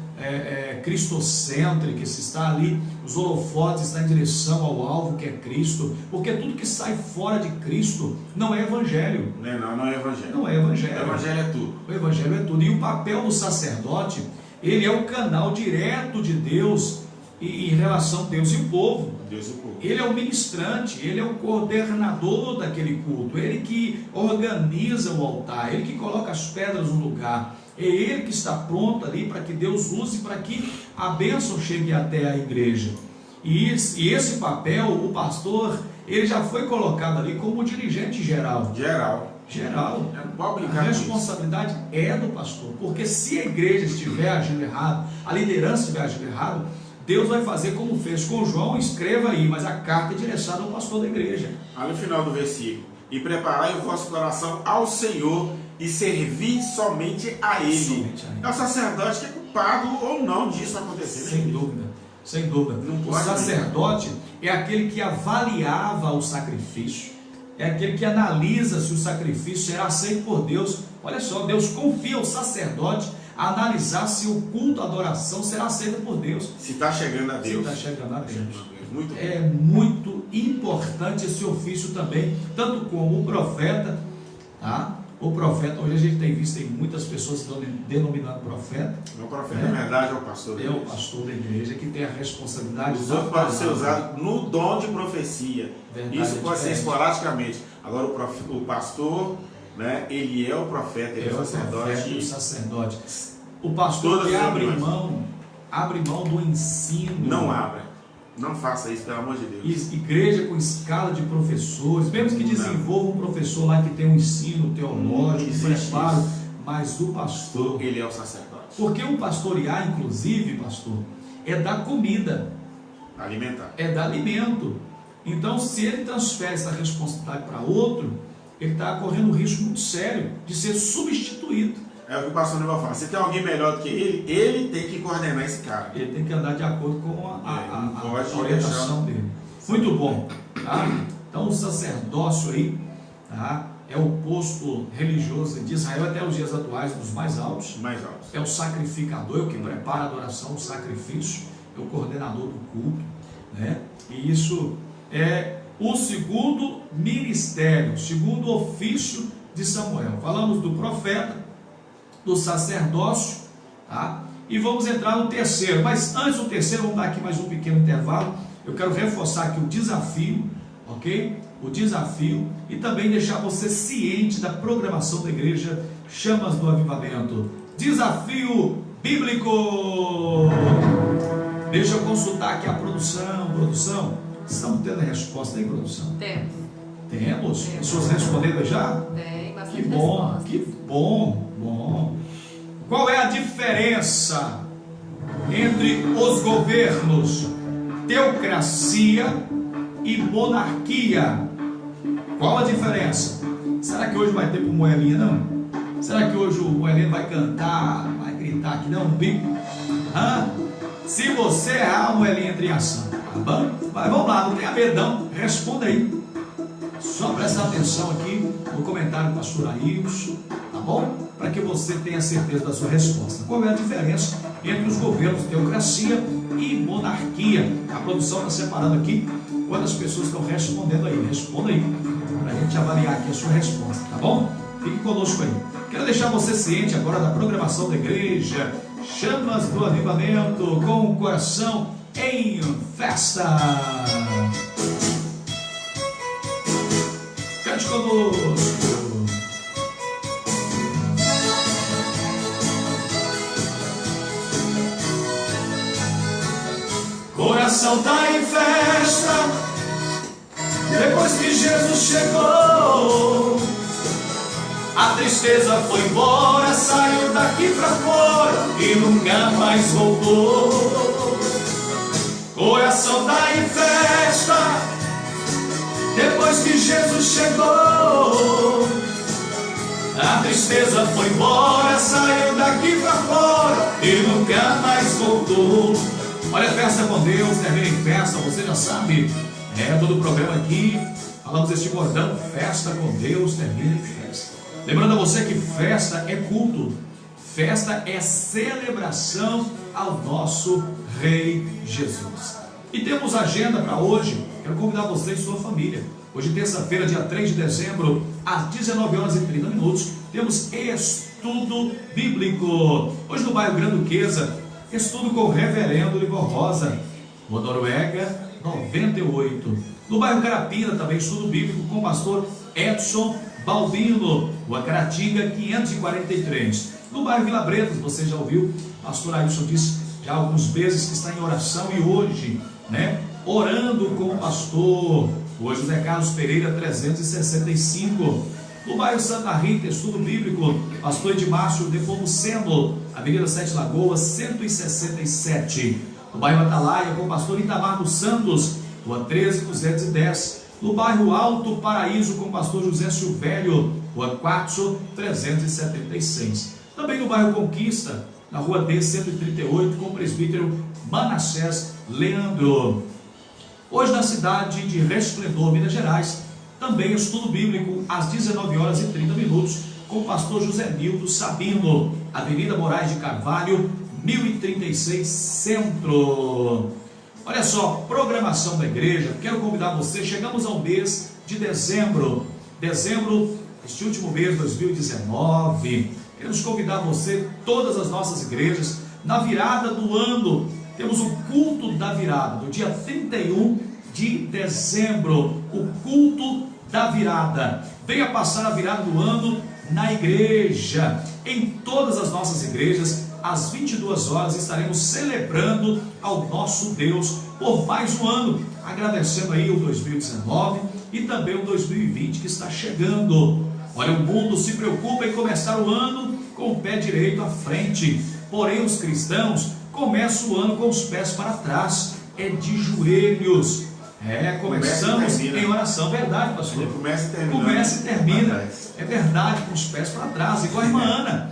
cristocêntrica, se está ali, os holofotes estão em direção ao alvo que é Cristo. Porque tudo que sai fora de Cristo não é evangelho. Não é evangelho. Não é evangelho. O evangelho é tudo. O evangelho é tudo. E o papel do sacerdote, ele é o canal direto de Deus em relação a Deus e o povo. Ele é o ministrante, ele é o coordenador daquele culto, ele que organiza o altar, ele que coloca as pedras no lugar, é ele que está pronto ali para que Deus use, para que a bênção chegue até a igreja. E esse papel, o pastor, ele já foi colocado ali como dirigente geral. A responsabilidade é do pastor, porque se a igreja estiver agindo errado, a liderança estiver agindo errado, Deus vai fazer como fez com João, escreva aí, mas a carta é direcionada ao pastor da igreja. Olha o final do versículo. E preparai o vosso coração ao Senhor e servi somente a Ele. É o sacerdote que é culpado ou não disso acontecer. Sem dúvida. O sacerdote é aquele que avaliava o sacrifício, é aquele que analisa se o sacrifício será aceito por Deus. Olha só, Deus confia ao sacerdote a analisar se o culto, a adoração será aceita por Deus. Se está chegando a Deus. Muito é muito importante esse ofício também, tanto como o profeta, tá? O profeta, hoje a gente tem visto, tem muitas pessoas denominando profeta. O profeta, na verdade, é o pastor da É igreja. o pastor da igreja que tem a responsabilidade. Os outros podem ser usados no dom de profecia. Verdade, Isso pode ser diferente. esporadicamente. Agora, o pastor, né, ele é o profeta, ele é o profeta e o sacerdote. sacerdote. O pastor Todas que as abre religiões. mão do ensino. Não abra. Não faça isso, pelo amor de Deus. Igreja com escala de professores, mesmo que desenvolva um professor lá que tem um ensino teológico, Existe preparo, isso. mas o pastor, Ele é o sacerdote. porque o pastorear, inclusive, pastor, é dar comida, Alimentar. é dar alimento. Então, se ele transfere essa responsabilidade para outro, ele está correndo um risco muito sério de ser substituído. É o que o pastor Neval fala. Se tem alguém melhor do que ele tem que coordenar esse cara. Ele tem que andar de acordo com não a pode orientação deixar. dele. Muito bom. Tá? Então, o sacerdócio aí, tá? É o posto religioso de Israel até os dias atuais, dos mais altos. Mais alto. É o sacrificador, é o que prepara a adoração, o sacrifício, é o coordenador do culto, né? E isso é o segundo ministério, segundo ofício de Samuel. Falamos do profeta, do sacerdócio, tá? E vamos entrar no terceiro, mas antes do terceiro, vamos dar aqui mais um pequeno intervalo. Eu quero reforçar aqui o desafio, ok? O desafio, e também deixar você ciente da programação da igreja Chamas do Avivamento. Desafio bíblico. Deixa eu consultar aqui a produção, estamos tendo a resposta aí, produção? Temos. Temos? Pessoas respondendo já? Tem bastante Que bom, resposta. que bom. Qual é a diferença entre os governos teocracia e monarquia? Qual a diferença? Será que hoje vai ter pro Moelinha, não? Será que hoje o Moelinha vai cantar, vai gritar aqui, não? Se você errar, o Moelinha entra em ação, tá bom? Mas vamos lá, não tenha medo não, responda aí. Só presta atenção aqui no comentário do pastor Ailson, tá bom? Para que você tenha certeza da sua resposta. Qual é a diferença entre os governos teocracia e monarquia? A produção está separando aqui quantas pessoas estão respondendo aí. Responda aí, para a gente avaliar aqui a sua resposta, tá bom? Fique conosco aí. Quero deixar você ciente agora da programação da igreja Chamas do Avivamento, com o coração em festa. Cante conosco. Coração tá em festa, depois que Jesus chegou. A tristeza foi embora, saiu daqui pra fora e nunca mais voltou. Coração tá em festa, depois que Jesus chegou. A tristeza foi embora, saiu daqui pra fora e nunca mais voltou. Olha, festa com Deus, termina em festa, você já sabe. Todo o programa aqui, falamos este bordão, festa com Deus, termina em festa. Lembrando a você que festa é culto, festa é celebração ao nosso Rei Jesus. E temos agenda para hoje, quero convidar você e sua família. Hoje, terça-feira, dia 3 de dezembro, às 19h30, temos estudo bíblico. Hoje no bairro Granduquesa, estudo com o reverendo Igor Rosa, Rua Noruega 98. No bairro Carapina também estudo bíblico com o pastor Edson Balbino, Rua Caratinga 543. No bairro Vila Bretas, você já ouviu, pastor Ailson disse já há alguns meses que está em oração, e hoje, orando com o pastor, hoje José Carlos Pereira 365. No bairro Santa Rita, estudo bíblico, pastor Edmárcio Nepomuceno, Avenida 7 Lagoas 167. No bairro Atalaia, com o pastor Itamar dos Santos, Rua 13210. No bairro Alto Paraíso, com o pastor José Silvério, Rua 4376. Também no bairro Conquista, na Rua D138, com o presbítero Manassés Leandro. Hoje na cidade de Resplendor, Minas Gerais, também estudo bíblico às 19h30, com o pastor José Nildo Sabino, Avenida Moraes de Carvalho, 1036 Centro. Olha só, programação da igreja, quero convidar você, chegamos ao mês de dezembro. Dezembro este último mês de 2019. Queremos convidar você, todas as nossas igrejas, na virada do ano. Temos o culto da virada, no dia 31 de dezembro, o culto da virada. Venha passar a virada do ano na igreja. Em todas as nossas igrejas, às 22 horas, estaremos celebrando ao nosso Deus por mais um ano, agradecendo aí o 2019 e também o 2020 que está chegando. Olha, o mundo se preocupa em começar o ano com o pé direito à frente, porém os cristãos começam o ano com os pés para trás, é de joelhos. Começamos em oração, verdade, pastor? Começa e termina, é verdade, com os pés para trás, igual a irmã Ana,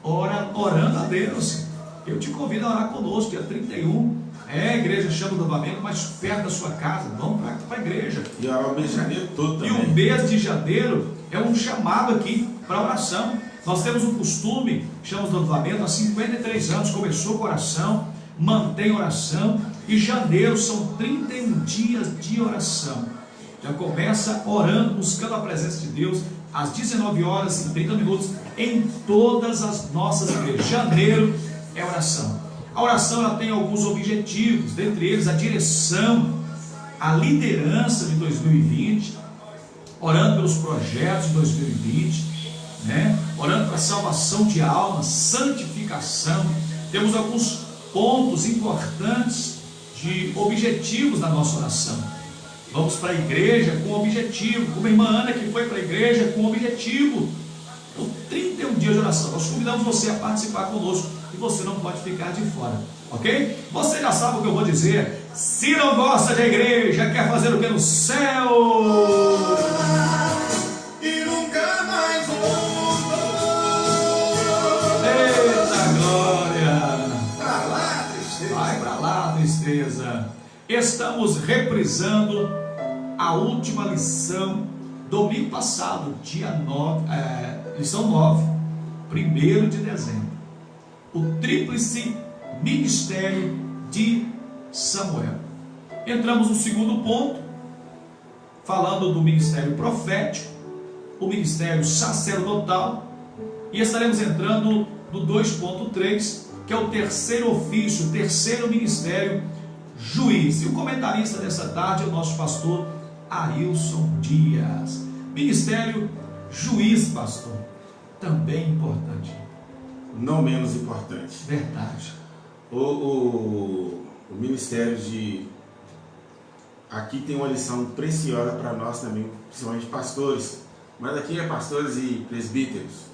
orando a Deus. Eu te convido a orar conosco, dia 31, a igreja chama do avivamento, mais perto da sua casa, vamos para a igreja. E o mês de janeiro todo também. E o mês de janeiro é um chamado aqui para oração. Nós temos um costume, chamamos do avivamento, há 53 anos, começou com oração, mantém oração, e janeiro são 31 dias de oração. Já começa orando, buscando a presença de Deus, às 19 horas e 30 minutos, em todas as nossas igrejas. Janeiro é oração. A oração ela tem alguns objetivos, dentre eles a direção, a liderança de 2020, orando pelos projetos de 2020, orando para a salvação de almas, santificação. Temos alguns pontos importantes de objetivos da nossa oração. Vamos para a igreja com objetivo, como a irmã Ana que foi para a igreja com objetivo. Então, 31 dias de oração. Nós convidamos você a participar conosco e você não pode ficar de fora, ok? Você já sabe o que eu vou dizer. Se não gosta da igreja, quer fazer o que no céu? E nunca mais voltou. Eita glória! Pra lá, tristeza. Vai para lá, tristeza. Estamos reprisando a última lição domingo passado, dia 9, lição 9, 1º de dezembro. O tríplice ministério de Samuel. Entramos no segundo ponto, falando do ministério profético, o ministério sacerdotal, e estaremos entrando no 2.3, que é o terceiro ofício, o terceiro ministério, juiz. E o comentarista dessa tarde é o nosso pastor Ailson Dias. Ministério juiz, pastor, também importante. Não menos importante. Verdade. O ministério de... Aqui tem uma lição preciosa para nós também, principalmente pastores. Mas aqui é pastores e presbíteros.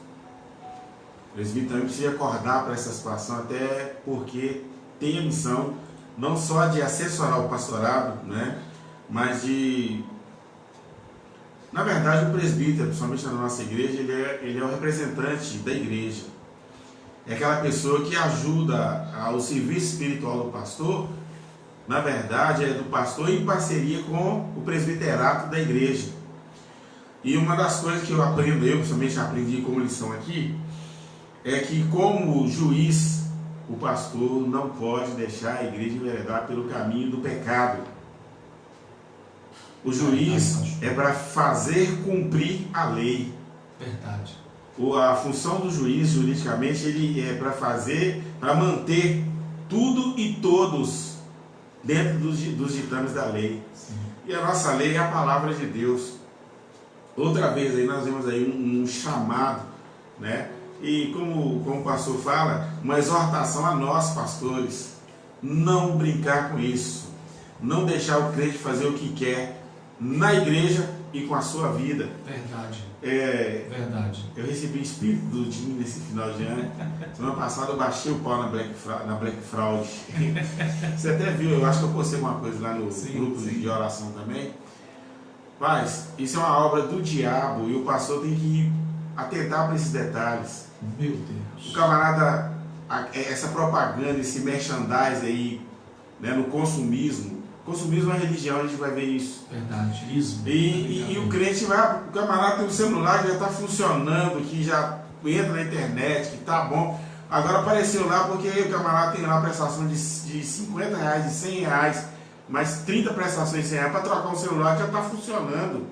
O presbítero também precisa acordar para essa situação, até porque tem a missão não só de assessorar o pastorado, mas de... Na verdade, o presbítero, principalmente na nossa igreja, ele é o representante da igreja. É aquela pessoa que ajuda ao serviço espiritual do pastor. Na verdade, é do pastor em parceria com o presbiterato da igreja. E uma das coisas que eu aprendo, eu principalmente aprendi como lição aqui, é que como juiz, o pastor não pode deixar a igreja enveredar pelo caminho do pecado. O juiz é para fazer cumprir a lei. Verdade. A função do juiz, juridicamente, ele é para manter tudo e todos dentro dos ditames da lei. Sim. E a nossa lei é a palavra de Deus. Outra vez aí nós vemos aí um chamado, E como o pastor fala, uma exortação a nós, pastores, não brincar com isso, não deixar o crente fazer o que quer na igreja e com a sua vida. Verdade. Verdade. Eu recebi o espírito do time nesse final de ano. Semana passada eu baixei o pau na Black Fraud. Você até viu, eu acho que eu postei uma coisa lá no grupo de oração também. Mas isso é uma obra do diabo e o pastor tem que atentar para esses detalhes. Meu Deus. O camarada, essa propaganda, esse merchandise aí, no consumismo. Consumismo é religião, a gente vai ver isso. Verdade, isso. E o crente vai, o camarada tem um celular que já está funcionando, que já entra na internet, que tá bom. Agora apareceu lá porque o camarada tem lá prestação de 50 reais, de 100 reais, mais 30 prestações de 100 reais para trocar um celular que já está funcionando.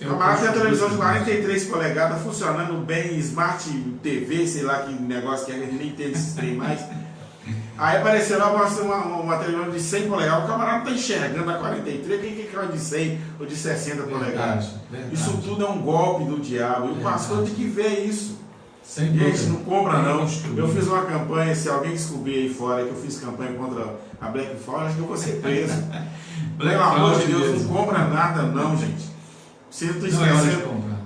O camarada tem a televisão de 43 polegadas funcionando bem, Smart TV, sei lá que negócio que é, a gente nem entende esses trem mais. Aí apareceu lá uma televisão de 100 polegadas, o camarada não está enxergando a 43, quem que é de 100 ou de 60 polegadas? Verdade. Isso tudo é um golpe do diabo, e o pastor tem que ver isso. Sem Gente, dúvida. não compra não. Construir. Eu fiz uma campanha, se alguém descobrir aí fora que eu fiz campanha contra a Black Fraud, acho que eu vou ser preso. Pelo amor de Deus, não compra nada não, gente. Vocês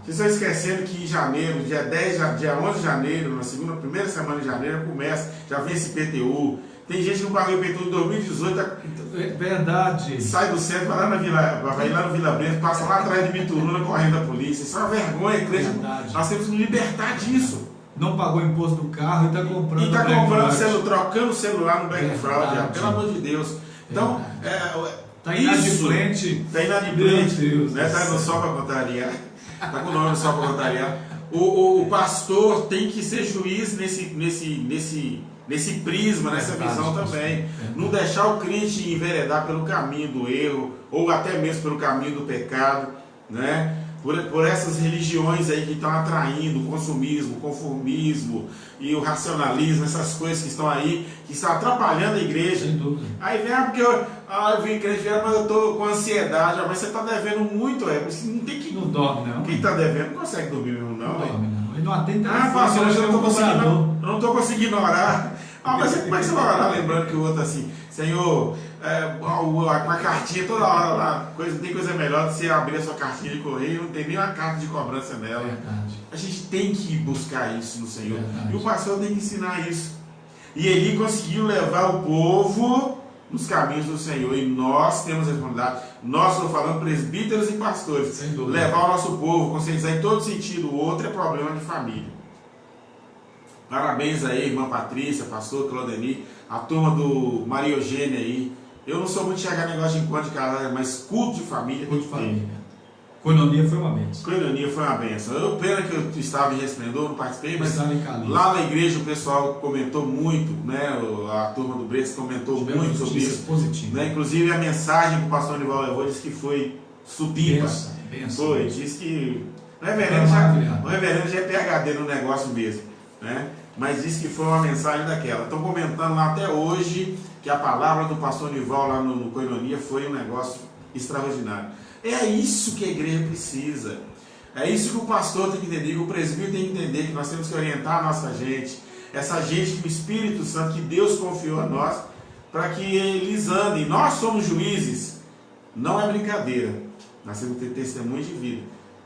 estão esquecendo que em janeiro, dia 11 de janeiro, na primeira semana de janeiro, começa, já vem esse IPTU. Tem gente que não pagou IPTU em 2018. Verdade. Sai do centro, vai lá no Vila Brento, passa lá atrás de Bituruna correndo da polícia. Isso é uma vergonha, igreja. Nós temos que nos libertar disso. Não pagou imposto do carro e está comprando. E está comprando trocando o celular no Black Fraud, pelo amor de Deus. Então, está inadimplente. Está inadimplente. Está no sol para contrariar. Está com o nome no sol para contrariar. O pastor tem que ser juiz nesse prisma, nessa visão também. Não deixar o crente enveredar pelo caminho do erro, ou até mesmo pelo caminho do pecado, né? Por essas religiões aí que estão atraindo o consumismo, o conformismo e o racionalismo, essas coisas que estão aí, que estão atrapalhando a igreja. Sem dúvida. Aí vem, porque eu vim crente, mas eu estou com ansiedade, mas você está devendo muito, você não tem que... Não dorme, não. Quem está devendo não consegue dormir mesmo, não. Não dorme, não. Ele não atende pastor, eu não estou conseguindo orar. Mas como é que você vai orar lembrando que o outro assim, Senhor, uma cartinha toda hora lá, tem coisa melhor do que você abrir a sua cartinha de correio, não tem nem uma carta de cobrança nela. Verdade. A gente tem que buscar isso no Senhor. Verdade. E o pastor tem que ensinar isso. E ele conseguiu levar o povo nos caminhos do Senhor. E nós temos a responsabilidade, nós estamos falando presbíteros e pastores, levar o nosso povo, conscientizar em todo sentido. O outro é problema de família. Parabéns aí, irmã Patrícia, pastor Claudeni, a turma do Maria Eugênia aí. Eu não sou muito de chegar negócio de encontro de casal, mas culto de família. Culto de família. Coinonia foi uma bênção. Coinonia foi uma bênção. Pena que eu estava em Resplendor, não participei, mas lá na igreja o pessoal comentou muito, né? A turma do Bretas comentou muito sobre isso. Né? Inclusive a mensagem que o pastor Nival levou disse que foi supimpa. Foi, disse que o reverendo já é PhD no negócio mesmo, né? Mas disse que foi uma mensagem daquela. Estão comentando lá até hoje que a palavra do pastor Nival lá no Coinonia foi um negócio extraordinário. É isso que a igreja precisa. É isso que o pastor tem que entender, que o presbítero tem que entender, que nós temos que orientar a nossa gente. Essa gente que o Espírito Santo, que Deus confiou a nós, para que eles andem. Nós somos juízes. Não é brincadeira. Nós temos que ter testemunho de vida.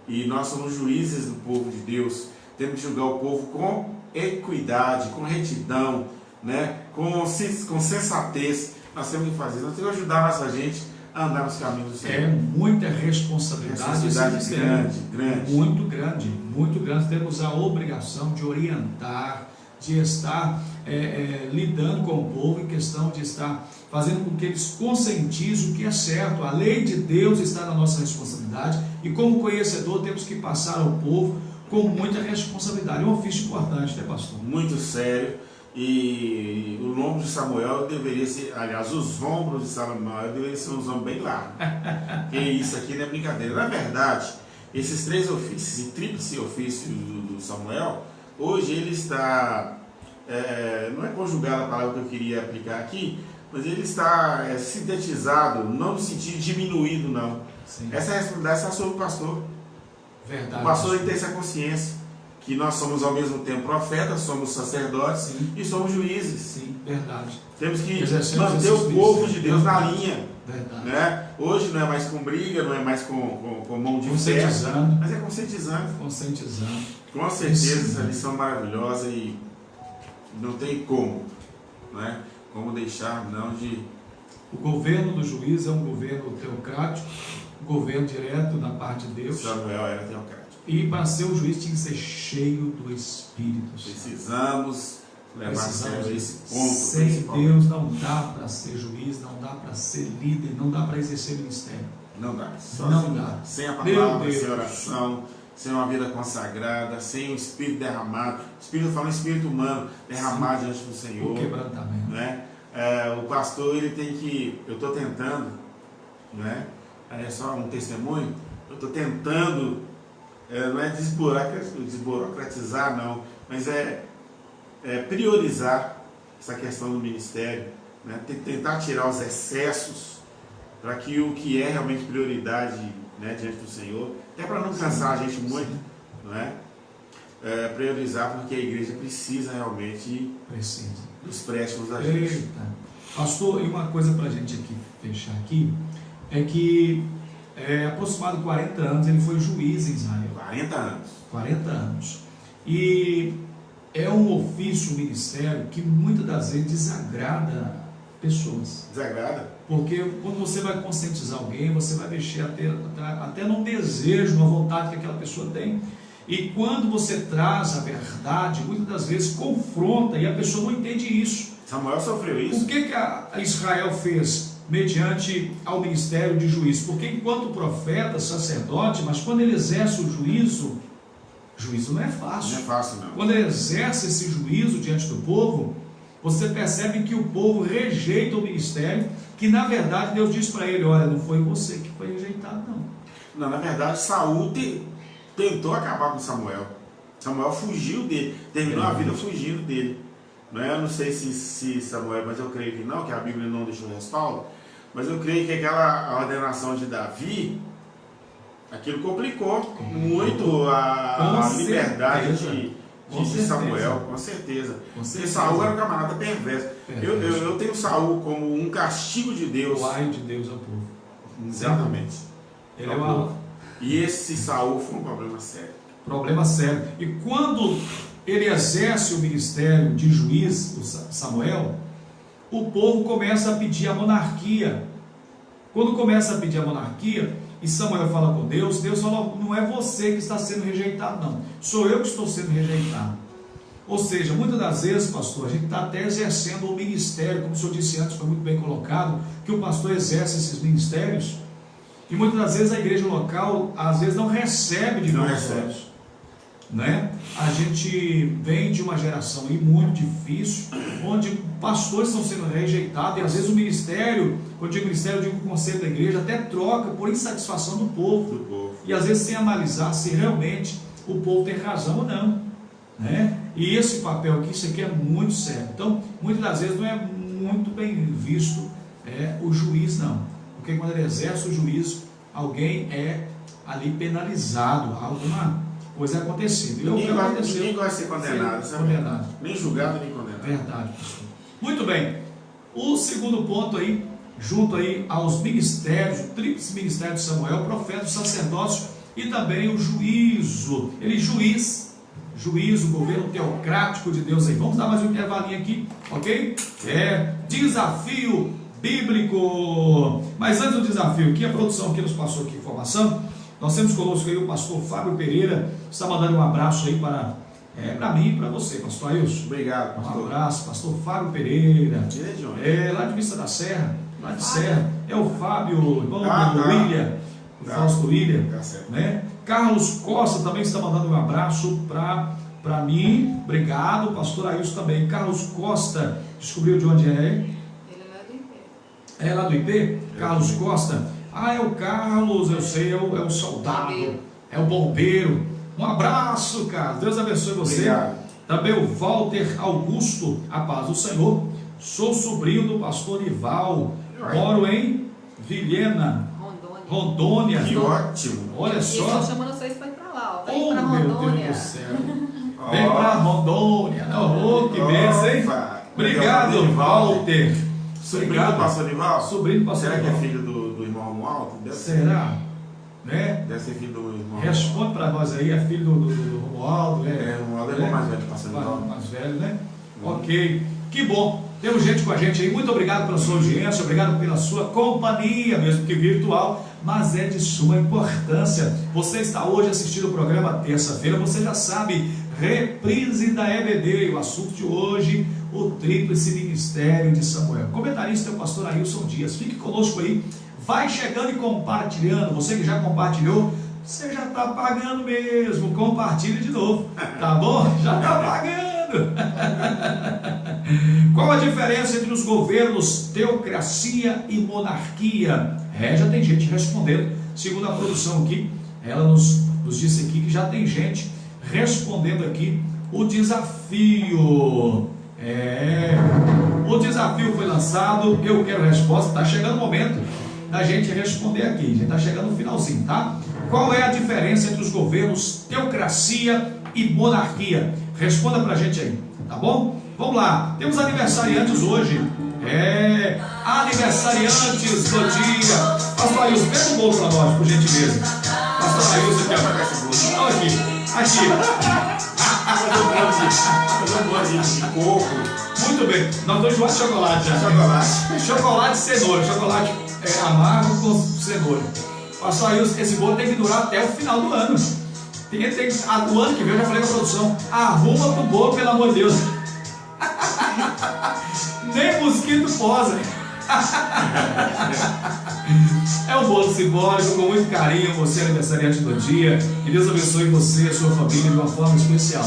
E nós somos juízes do povo de Deus. Temos que julgar o povo com equidade, com retidão, né? com sensatez. Nós temos que fazer isso. Nós temos que ajudar a nossa gente a andar nos caminhos do Senhor. É muita responsabilidade grande. Muito grande. Temos a obrigação de orientar, de estar lidando com o povo, em questão de estar fazendo com que eles conscientizem o que é certo. A lei de Deus está na nossa responsabilidade e, como conhecedor, temos que passar ao povo com muita responsabilidade. É um ofício importante, né, pastor? Muito sério. E o nome de Samuel deveria ser, aliás, os ombros de Samuel deveriam ser uns ombros bem largos. Porque isso aqui não é brincadeira. Na verdade, esses 3 ofícios e tríplice ofício do Samuel, hoje ele está, não é conjugada a palavra que eu queria aplicar aqui, mas ele está sintetizado, não no sentido diminuído, não. Sim. Essa responsabilidade está sobre o pastor. Verdade. O pastor tem essa consciência. Que nós somos ao mesmo tempo profetas, somos sacerdotes. Sim. E somos juízes. Sim, verdade. Temos que manter o povo de Deus na linha. Verdade. Né? Hoje não é mais com briga, não é mais com mão de ferro, mas é conscientizando. Com certeza, essa lição maravilhosa e não tem como, né? Como deixar não de... O governo do juiz é um governo teocrático, um governo direto da parte de Deus. Samuel era teocrático. E para ser um juiz tinha que ser cheio do Espírito Santo. Precisamos levar a sério esse ponto. Sem Deus não dá para ser juiz, não dá para ser líder, não dá para exercer ministério. Não dá. Não dá. Sem a palavra, sem oração, sem uma vida consagrada, sem o Espírito derramado. Espírito falando Espírito humano derramado diante do Senhor. O quebrantamento. Né? O pastor ele tem que... Eu estou tentando, né? É só um testemunho. eu estou tentando, não é desburocratizar não, mas priorizar essa questão do ministério, né? Tentar tirar os excessos para que o que é realmente prioridade, né, diante do Senhor, até para não cansar a gente muito, não é? Priorizar, porque a igreja precisa realmente dos préstimos da gente. Eita. Pastor, e uma coisa para a gente aqui fechar aqui, é que aproximado 40 anos ele foi juiz em Israel. 40 anos. 40 anos. E é um ofício, um ministério que muitas das vezes desagrada pessoas. Desagrada? Porque quando você vai conscientizar alguém, você vai mexer até num desejo, numa vontade que aquela pessoa tem. E quando você traz a verdade, muitas das vezes confronta e a pessoa não entende isso. Samuel sofreu isso. O que a Israel fez mediante ao ministério de juiz? Porque enquanto profeta, sacerdote, mas quando ele exerce o juízo não é fácil. Não é fácil, não. Quando ele exerce esse juízo diante do povo, você percebe que o povo rejeita o ministério, que na verdade Deus diz para ele: olha, não foi você que foi rejeitado, não. Não, na verdade Saul tentou acabar com Samuel. Samuel fugiu dele, terminou a vida fugindo dele. Eu não sei se Samuel, mas eu creio que não, que a Bíblia não deixou respaldo, mas eu creio que aquela ordenação de Davi, aquilo complicou muito a liberdade de Samuel, com certeza. Porque Saul era um camarada perverso. Eu tenho Saul como um castigo de Deus. O ai de Deus ao povo. Exatamente. Ele E esse Saul foi um problema sério. Problema sério. E quando ele exerce o ministério de juiz, o Samuel, o povo começa a pedir a monarquia. Quando começa a pedir a monarquia, e Samuel fala com Deus, Deus fala: não é você que está sendo rejeitado, não, sou eu que estou sendo rejeitado. Ou seja, muitas das vezes, pastor, a gente está até exercendo o ministério, como o senhor disse antes, foi muito bem colocado, que o pastor exerce esses ministérios, e muitas das vezes a igreja local, às vezes, não recebe de nós. Né? A gente vem de uma geração aí muito difícil, onde pastores estão sendo rejeitados, e às vezes o ministério, quando eu digo ministério, eu digo o conselho da igreja, até troca por insatisfação do povo. E às vezes sem analisar se realmente o povo tem razão ou não, né? E esse papel aqui, isso aqui é muito sério. Então, muitas das vezes não é muito bem visto o juiz, não, porque quando ele exerce o juízo, alguém é ali penalizado, alguma coisa é acontecida. Ninguém vai ser condenado, condenado. Nem julgado, nem condenado. Verdade, pastor. Muito bem. O segundo ponto aí, junto aí aos ministérios, o tríplice ministério de Samuel, o profeta, o sacerdócio e também o juízo. Ele juízo, governo teocrático de Deus aí. Vamos dar mais um intervalinho aqui, ok? Desafio bíblico. Mas antes do desafio, aqui a produção aqui nos passou aqui informação. Nós temos conosco aí o pastor Fábio Pereira, está mandando um abraço aí para mim e para você, pastor Ailson. Obrigado, pastor. Um abraço, pastor Fábio Pereira. Ele é de onde? Lá de Vista da Serra, lá de Serra. É o Fábio, irmão do William, o Fausto William, né? Carlos Costa também está mandando um abraço para mim. Obrigado, pastor Ailson também. Carlos Costa, descobriu de onde é? Ele é lá do IP. É lá do IP? Carlos Costa. É o Carlos, eu sei, é o soldado, é o bombeiro. Um abraço, Carlos, Deus abençoe você. Obrigado. Também o Walter Augusto, a paz do Senhor. Sou sobrinho do pastor Ival, moro em Vilhena, Rondônia. Que ótimo. Olha Eles só. estão chamando vocês para ir para lá, ó. Vem para Meu Rondônia. Deus do céu. Vem para Rondônia. Que benção, hein? Obrigado, Walter. Sobrinho do pastor Ival? Sobrinho do pastor Será que Ival. é filho do irmão Romualdo? Será? Né? Deve ser filho do irmão. Responde para nós aí, é filho do Romualdo, né? Romualdo é o mais velho do pastor Ival. Mais velho, né? Ok, que bom. Temos gente com a gente aí. Muito obrigado pela sua audiência, obrigado pela sua companhia, mesmo que virtual, mas é de suma importância. Você está hoje assistindo o programa terça-feira, você já sabe, reprise da EBD, o assunto de hoje, o tríplice ministério de Samuel. Comentarista é o pastor Ailson Dias. Fique conosco aí, vai chegando e compartilhando. Você que já compartilhou, você já está pagando mesmo, compartilhe de novo, tá bom? Já está pagando. Qual a diferença entre os governos teocracia e monarquia? Já tem gente respondendo segundo a produção aqui, ela nos disse aqui que já tem gente respondendo aqui o desafio. O desafio foi lançado, eu quero resposta. Está chegando o momento da gente responder aqui, já está chegando no finalzinho, tá? Qual é a diferença entre os governos teocracia e monarquia? Responda pra gente aí, tá bom? Vamos lá, temos aniversariantes hoje. Aniversariantes do dia. Pastor Ailson, pega o bolo pra nós, por gentileza. Pastor Ailson, quer pegar esse bolo? Olha aqui. Fazer um bolinho de coco. Muito bem, nós estamos enjoados de chocolate já. Chocolate e cenoura, chocolate amargo com cenoura. Pastor Ailson, esse bolo tem que durar até o final do ano. O ano que vem eu já falei com a produção, arruma pro bolo, pelo amor de Deus. Nem mosquito posa. É um bolo simbólico, com muito carinho. Você é aniversariante do dia. Que Deus abençoe você e a sua família de uma forma especial.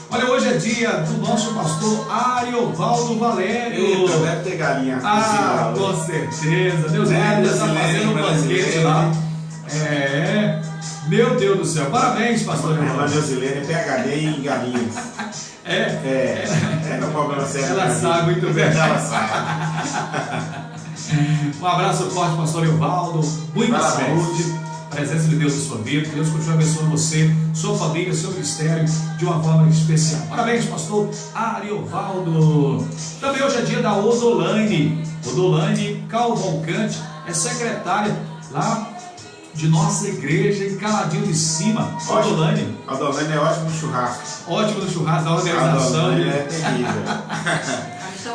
Olha, hoje é dia do nosso pastor Ariovaldo Valério. Eita, deve ter galinha. Com certeza. Deus ainda está fazendo um banquete lá. Meu Deus do céu. Parabéns, pastor Ariovaldo. A Josilene é PhD em galinhas. Não é problema sério. Ela sabe muito bem. Ela sabe. Um abraço forte, pastor Ariovaldo. Muita saúde, presença de Deus em sua vida. Que Deus continue abençoando você, sua família, seu ministério de uma forma especial. Parabéns, pastor Ariovaldo. Também hoje é dia da Odolane. Odolane Cavalcante é secretária lá de nossa igreja em Caladinho de Cima. Odolane. Odolane é ótimo no churrasco. Ótimo no churrasco, da organização. Odolane é terrível.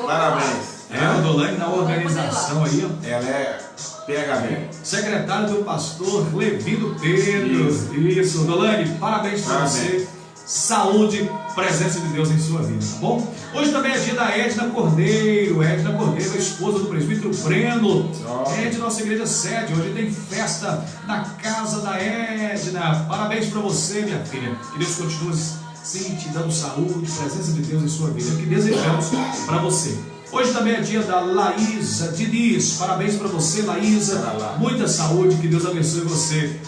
Parabéns. A Odolane na organização aí, ó. Ela é PhD. Secretário do pastor Levino Pedro. Isso, Odolane, parabéns para você. Saúde, presença de Deus em sua vida, tá bom? Hoje também é dia da Edna Cordeiro. Edna Cordeiro, a esposa do presbítero Breno. É de nossa igreja sede. Hoje tem festa na casa da Edna. Parabéns para você, minha filha. Que Deus continue sim te dando saúde, presença de Deus em sua vida. É o que desejamos para você. Hoje também é dia da Laísa Diniz. Parabéns para você, Laísa. Muita saúde, que Deus abençoe você.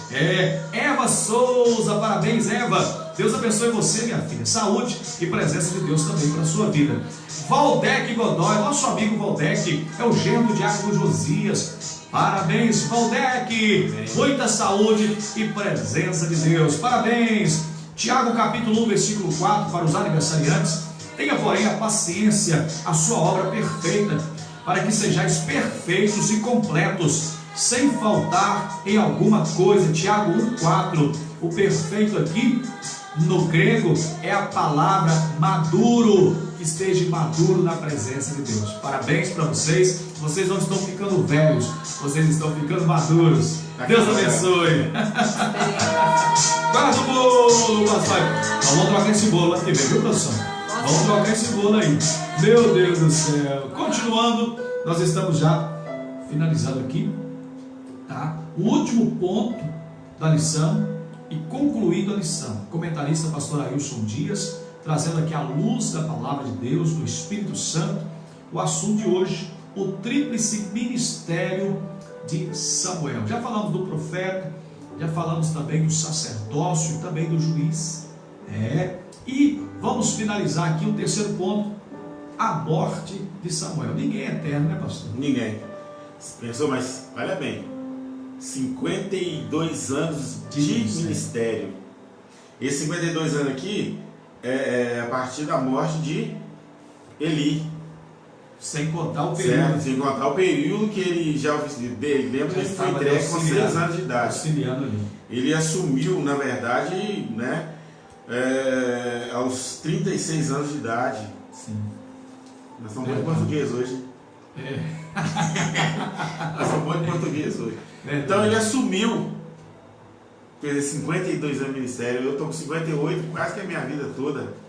Eva Souza, parabéns, Eva. Deus abençoe você, minha filha. Saúde e presença de Deus também para a sua vida. Valdec Godoy, nosso amigo Valdec, é o genro do diácono Josias. Parabéns, Valdec. Muita saúde e presença de Deus. Parabéns. Tiago capítulo 1, versículo 4, para os aniversariantes. Tenha, porém, a paciência, a sua obra perfeita, para que sejais perfeitos e completos, sem faltar em alguma coisa. Tiago 1,4. O perfeito aqui, no grego, é a palavra maduro, que esteja maduro na presença de Deus. Parabéns para vocês. Vocês não estão ficando velhos, vocês estão ficando maduros. Deus abençoe. Guarda o bolo, pastor. Vamos trocar esse bolo aqui, viu, produção? Vamos trocar esse bolo aí. Meu Deus do céu. Continuando, nós estamos já finalizando aqui, tá? O último ponto da lição e concluindo a lição. Comentarista pastor Ailson Dias, trazendo aqui a luz da palavra de Deus, do Espírito Santo. O assunto de hoje, o tríplice ministério de Samuel. Já falamos do profeta, já falamos também do sacerdócio e também do juiz. E vamos finalizar aqui o terceiro ponto, a morte de Samuel. Ninguém é eterno, né, pastor? Ninguém. Pensou, mas olha bem, 52 anos de ministério. Esses 52 anos aqui é a partir da morte de Eli. Sem contar o período. Certo, sem contar o período que ele já lembra que ele foi entregue com 6 anos de idade. Ele assumiu, na verdade, né, aos 36 anos de idade. Sim. Nós somos muito português hoje. Nós somos muito português hoje. Então ele assumiu, fez 52 anos de ministério. Eu estou com 58, quase que a minha vida toda.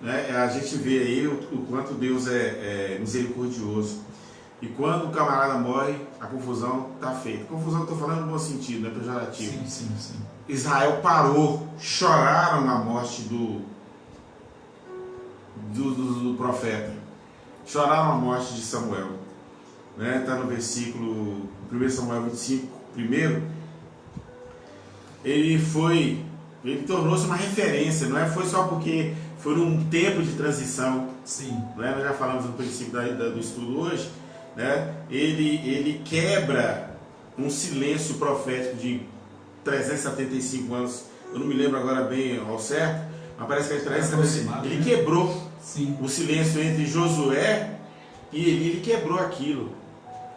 Né? A gente vê aí o quanto Deus é misericordioso. E quando o camarada morre, a confusão está feita. Confusão que eu estou falando no bom sentido, não é pejorativo. Sim. Israel parou, choraram a morte do profeta. Choraram a morte de Samuel. Está no versículo 1 Samuel 25, primeiro, ele tornou-se uma referência, não foi só porque foi um tempo de transição. Sim. Nós já falamos no princípio do estudo hoje, né? Ele quebra um silêncio profético de 375 anos, eu não me lembro agora bem ao certo, mas parece que é 375. Ele quebrou o silêncio entre Josué e ele quebrou aquilo.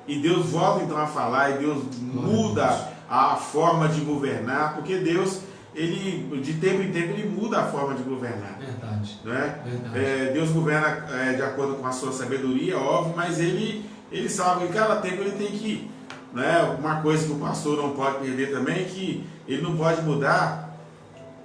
E Deus volta então a falar, e Deus muda a forma de governar, porque Deus, de tempo em tempo, ele muda a forma de governar. Verdade. Né? Verdade. Deus governa de acordo com a sua sabedoria, óbvio, mas ele sabe que em cada tempo ele tem que, né? Uma coisa que o pastor não pode perder também é que ele não pode mudar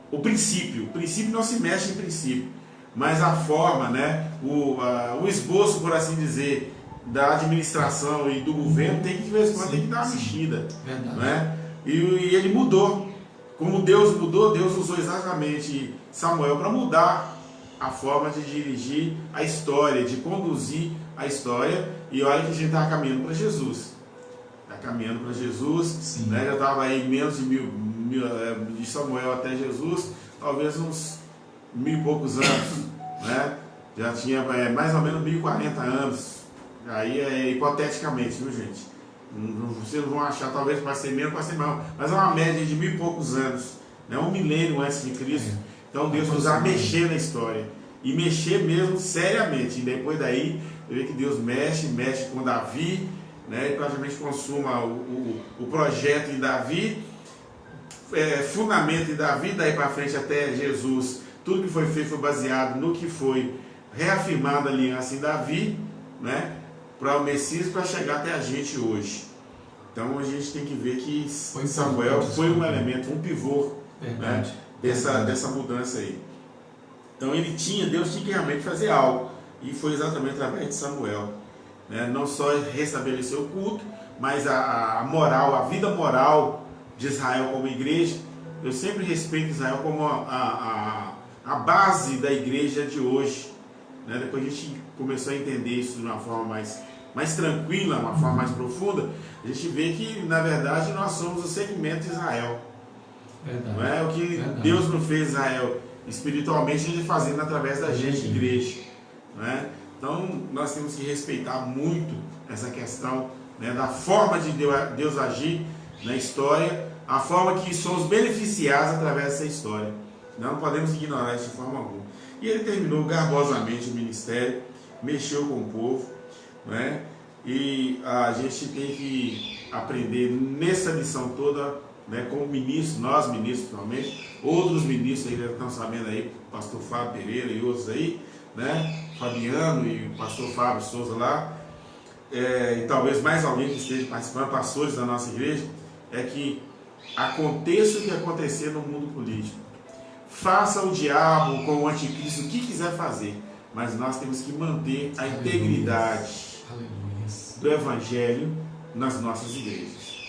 o princípio. O princípio não se mexe em princípio, mas a forma, né? O esboço, por assim dizer, da administração e do governo tem que, de vez em quando, tem que dar uma mexida. Verdade. Né? E ele mudou. Como Deus mudou, Deus usou exatamente Samuel para mudar a forma de dirigir a história, de conduzir a história. E olha que a gente estava caminhando para Jesus. Está caminhando para Jesus, né? Já estava aí menos de Samuel até Jesus, talvez uns 1000 e poucos anos, né? Já tinha mais ou menos 1040 anos. Aí é hipoteticamente, viu, gente? Vocês não vão achar, talvez para ser menos, para ser mais, mas é uma média de 1000 e poucos anos, né? 1 milênio antes de Cristo. Então Deus usa mexer na história, e mexer mesmo seriamente. E depois daí, eu vejo que Deus mexe com Davi, né? E praticamente consuma o projeto em Davi, fundamento em Davi, daí para frente até Jesus. Tudo que foi feito foi baseado no que foi reafirmado a aliança em Davi, né? Para o Messias, para chegar até a gente hoje. Então a gente tem que ver que Samuel foi um elemento, um pivô, né? dessa mudança aí. Então Deus tinha que realmente fazer algo, e foi exatamente através de Samuel, né? Não só restabelecer o culto, mas a moral, a vida moral de Israel como igreja. Eu sempre respeito Israel como a base da igreja de hoje, né? Depois a gente começou a entender isso de uma forma mais tranquila, uma forma mais profunda. A gente vê que, na verdade, nós somos o segmento de Israel. Verdade. Não é o que Deus não fez Israel espiritualmente, a gente fazendo através da gente, igreja. Não é? Então, nós temos que respeitar muito essa questão, né, da forma de Deus agir na história, a forma que somos beneficiados através dessa história. Não podemos ignorar isso de forma alguma. E ele terminou garbosamente o ministério, mexeu com o povo, né? E a gente tem que aprender nessa lição toda, né, como ministro, nós ministros principalmente, outros ministros aí estão sabendo aí, pastor Fábio Pereira e outros aí, né, Fabiano e o pastor Fábio Souza lá, e talvez mais alguém que esteja participando, pastores da nossa igreja, é que aconteça o que acontecer no mundo político. Faça o diabo com o anticristo o que quiser fazer, mas nós temos que manter a integridade do evangelho nas nossas igrejas,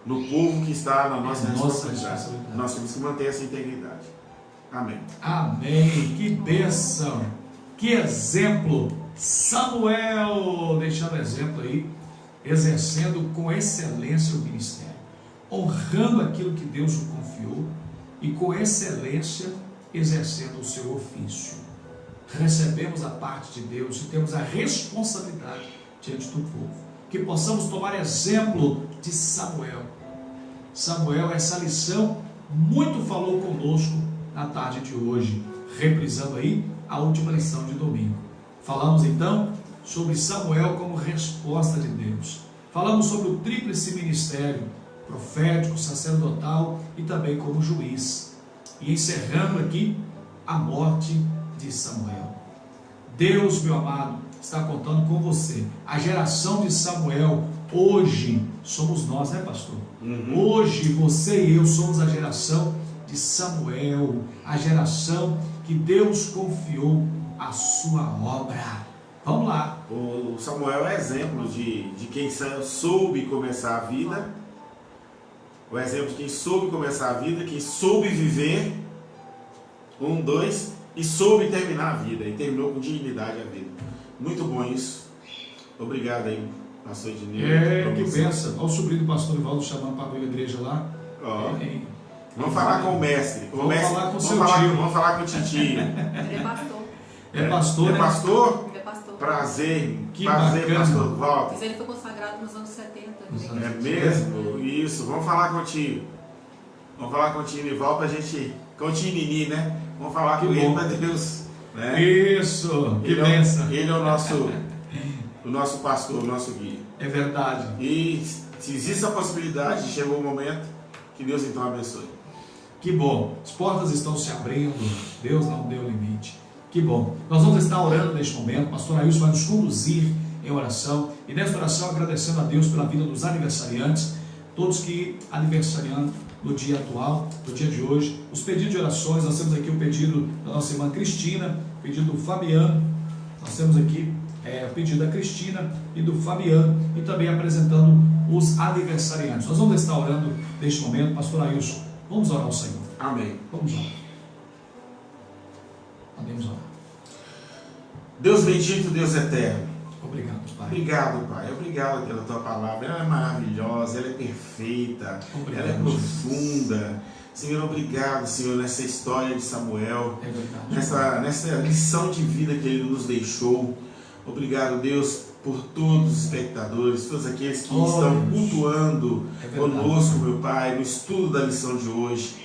no povo que está na nossa responsabilidade. Nós temos que manter essa integridade. Amém. Amém. Que bênção, que exemplo. Samuel deixando exemplo aí, exercendo com excelência o ministério, honrando aquilo que Deus o confiou e com excelência exercendo o seu ofício. Recebemos a parte de Deus e temos a responsabilidade diante do povo, que possamos tomar exemplo de Samuel. Samuel, essa lição muito falou conosco na tarde de hoje, reprisando aí a última lição de domingo. Falamos então sobre Samuel como resposta de Deus. Falamos sobre o tríplice ministério, profético, sacerdotal e também como juiz. E encerrando aqui a morte de Samuel. Deus, meu amado, está contando com você. A geração de Samuel, hoje, somos nós, né, pastor? Hoje, você e eu somos a geração de Samuel, a geração que Deus confiou a sua obra. Vamos lá. O Samuel é exemplo de quem soube começar a vida, o exemplo de quem soube começar a vida, quem soube viver, 1, 2, e soube terminar a vida, e terminou com dignidade a vida. Muito bom isso. Obrigado aí, pastor Ednei. Que benção. Olha o sobrinho do pastor Ivaldo chamando para a igreja lá. Vamos falar com o mestre. Vamos falar com o seu tio. Vamos falar com o titio. Ele é pastor. É pastor, É né? pastor? Ele é pastor. Prazer. Que Prazer, bacana. pastor Walter. Mas ele foi consagrado nos anos 70. É mesmo? Isso. Vamos falar contigo. Vamos falar com o tio Nival pra gente... Com o tio Nini, né? Vamos falar Que com ele bom. pra Deus. Né? Isso, que benção. Ele é o nosso pastor, o nosso guia. É verdade. E se existe a possibilidade, chegou o momento, que Deus então abençoe. Que bom. As portas estão se abrindo. Deus não deu limite. Que bom. Nós vamos estar orando neste momento. O pastor Ailson vai nos conduzir em oração. E nesta oração agradecendo a Deus pela vida dos aniversariantes. Todos que aniversariando no dia atual, no dia de hoje. Os pedidos de orações. Nós temos aqui o pedido da nossa irmã Cristina. O pedido do Fabiano. Nós temos aqui o pedido da Cristina e do Fabiano. E também apresentando os aniversariantes. Nós vamos estar orando neste momento. Pastor Ailson, vamos orar ao Senhor. Amém. Vamos orar. Podemos orar. Deus bendito, Deus eterno. Obrigado, Pai. Obrigado, Pai. Obrigado pela Tua palavra. Ela é maravilhosa, ela é perfeita, Obrigado, ela é profunda. Senhor, obrigado, Senhor, nessa história de Samuel, É verdade. nessa lição de vida que Ele nos deixou. Obrigado, Deus, por todos os espectadores, todos aqueles que estão Deus. cultuando É verdade. conosco, meu Pai, no estudo da lição de hoje.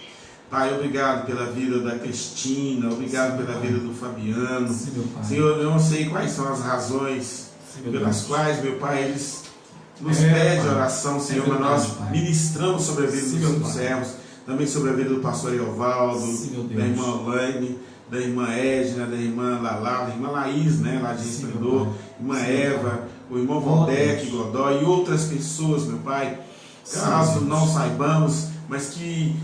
Pai, obrigado pela vida da Cristina, obrigado Sim, pela Pai. vida do Fabiano. Sim, meu Pai. Senhor, eu não sei quais são as razões Sim, meu pelas Deus. quais, meu Pai, eles nos É, pedem Pai. oração, Senhor, É mas verdade, nós Pai. ministramos sobre a vida Sim, dos meu seus Pai. servos, também sobre a vida do pastor Eovaldo, Sim, meu Deus. da irmã Laine, da irmã Edna, da irmã Lalá, da irmã Laís, né, lá de Sim, meu Esplendor, Pai. irmã Sim, meu Eva, o irmão Oh, Valdec, Deus. Godoy e outras pessoas, meu Pai, Sim, caso Deus. não saibamos, mas que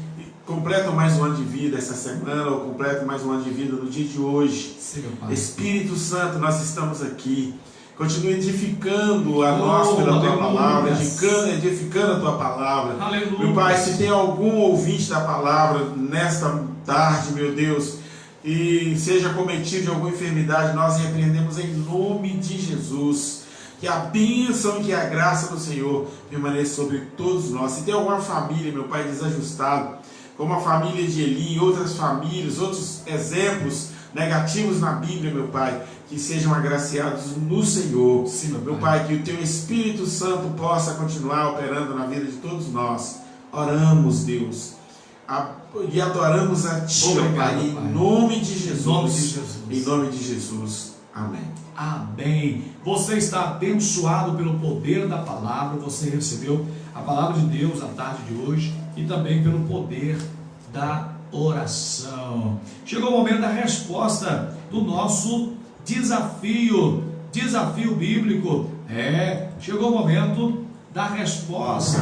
completam mais um ano de vida essa semana, ou completam mais um ano de vida no dia de hoje. Sim, meu Pai. Espírito Santo, nós estamos aqui. Continue edificando a Oh, nós pela Tua aleluia. palavra, edificando a Tua palavra. Aleluia. Meu Pai, se tem algum ouvinte da palavra nesta tarde, meu Deus, e seja cometido de alguma enfermidade, nós repreendemos em nome de Jesus. Que a bênção e que a graça do Senhor permaneça sobre todos nós. Se tem alguma família, meu Pai, desajustada, como a família de Eli, outras famílias, outros exemplos negativos na Bíblia, meu Pai, que sejam agraciados no Senhor. Sim, Meu Pai, que o Teu Espírito Santo possa continuar operando na vida de todos nós. Oramos, Deus, e adoramos a Ti, Obrigado, Pai, em Pai. nome de Jesus. Em nome de Jesus. Em nome de Jesus. Amém. Amém. Você está abençoado pelo poder da palavra. Você recebeu a palavra de Deus à tarde de hoje e também pelo poder da oração. Chegou o momento da resposta do nosso desafio bíblico. Chegou o momento da resposta.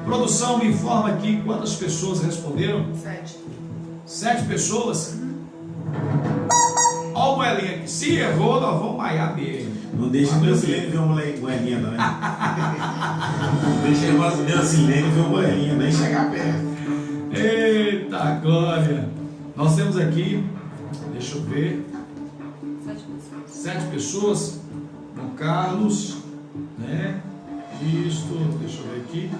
Produção, me informa aqui quantas pessoas responderam? 7. 7 pessoas? Olha o moelinha aqui. Se errou, nós vamos maiar mesmo. Não deixa Deus Silene ver uma moedinha, não, hein? Não deixa Deus Silene ver uma moedinha, nem chegar perto. Eita glória! Nós temos aqui, deixa eu ver, 7 pessoas. O Carlos, né? Isto, deixa eu ver aqui.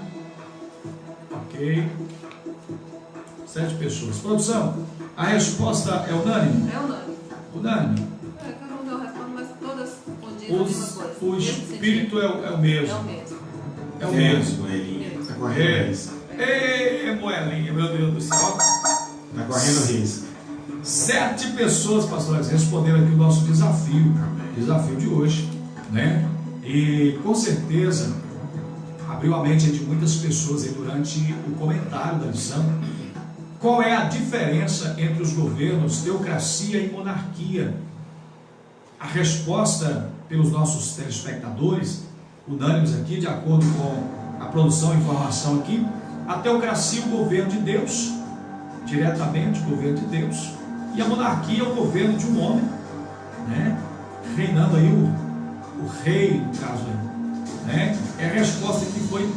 Ok. 7 pessoas. Produção, a resposta é unânime? É unânime. Unânime. Cada um deu a resposta, mas todas dizem a mesma coisa. O espírito é o mesmo. É o mesmo. É o mesmo. Moelinha. Tá É. correndo risco. Ei, moelinha, meu Deus do céu. Tá correndo risco. 7 pessoas, pastores, responderam aqui o nosso desafio de hoje, né? E com certeza abriu a mente de muitas pessoas aí durante o comentário da lição. Qual é a diferença entre os governos teocracia e monarquia? A resposta pelos nossos telespectadores, unânimes aqui, de acordo com a produção e informação aqui, a teocracia é o governo de Deus, diretamente o governo de Deus, e a monarquia é o governo de um homem, né? Reinando aí o rei, no caso aí, né? É a resposta que foi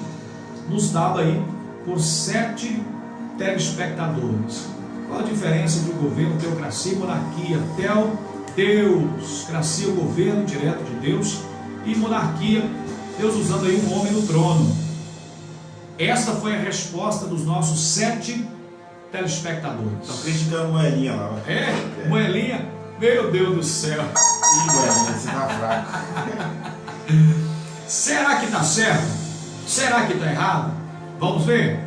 nos dada aí por 7 telespectadores. Qual a diferença entre o governo, teocracia e monarquia? Deus, cracia, o governo direto de Deus, e monarquia, Deus usando aí um homem no trono. Essa foi a resposta dos nossos 7 telespectadores. Estão criticando Moelinha lá. Moelinha, meu Deus do céu. Ih, Moelinha, você tá fraco. Será que está certo? Será que está errado? Vamos ver?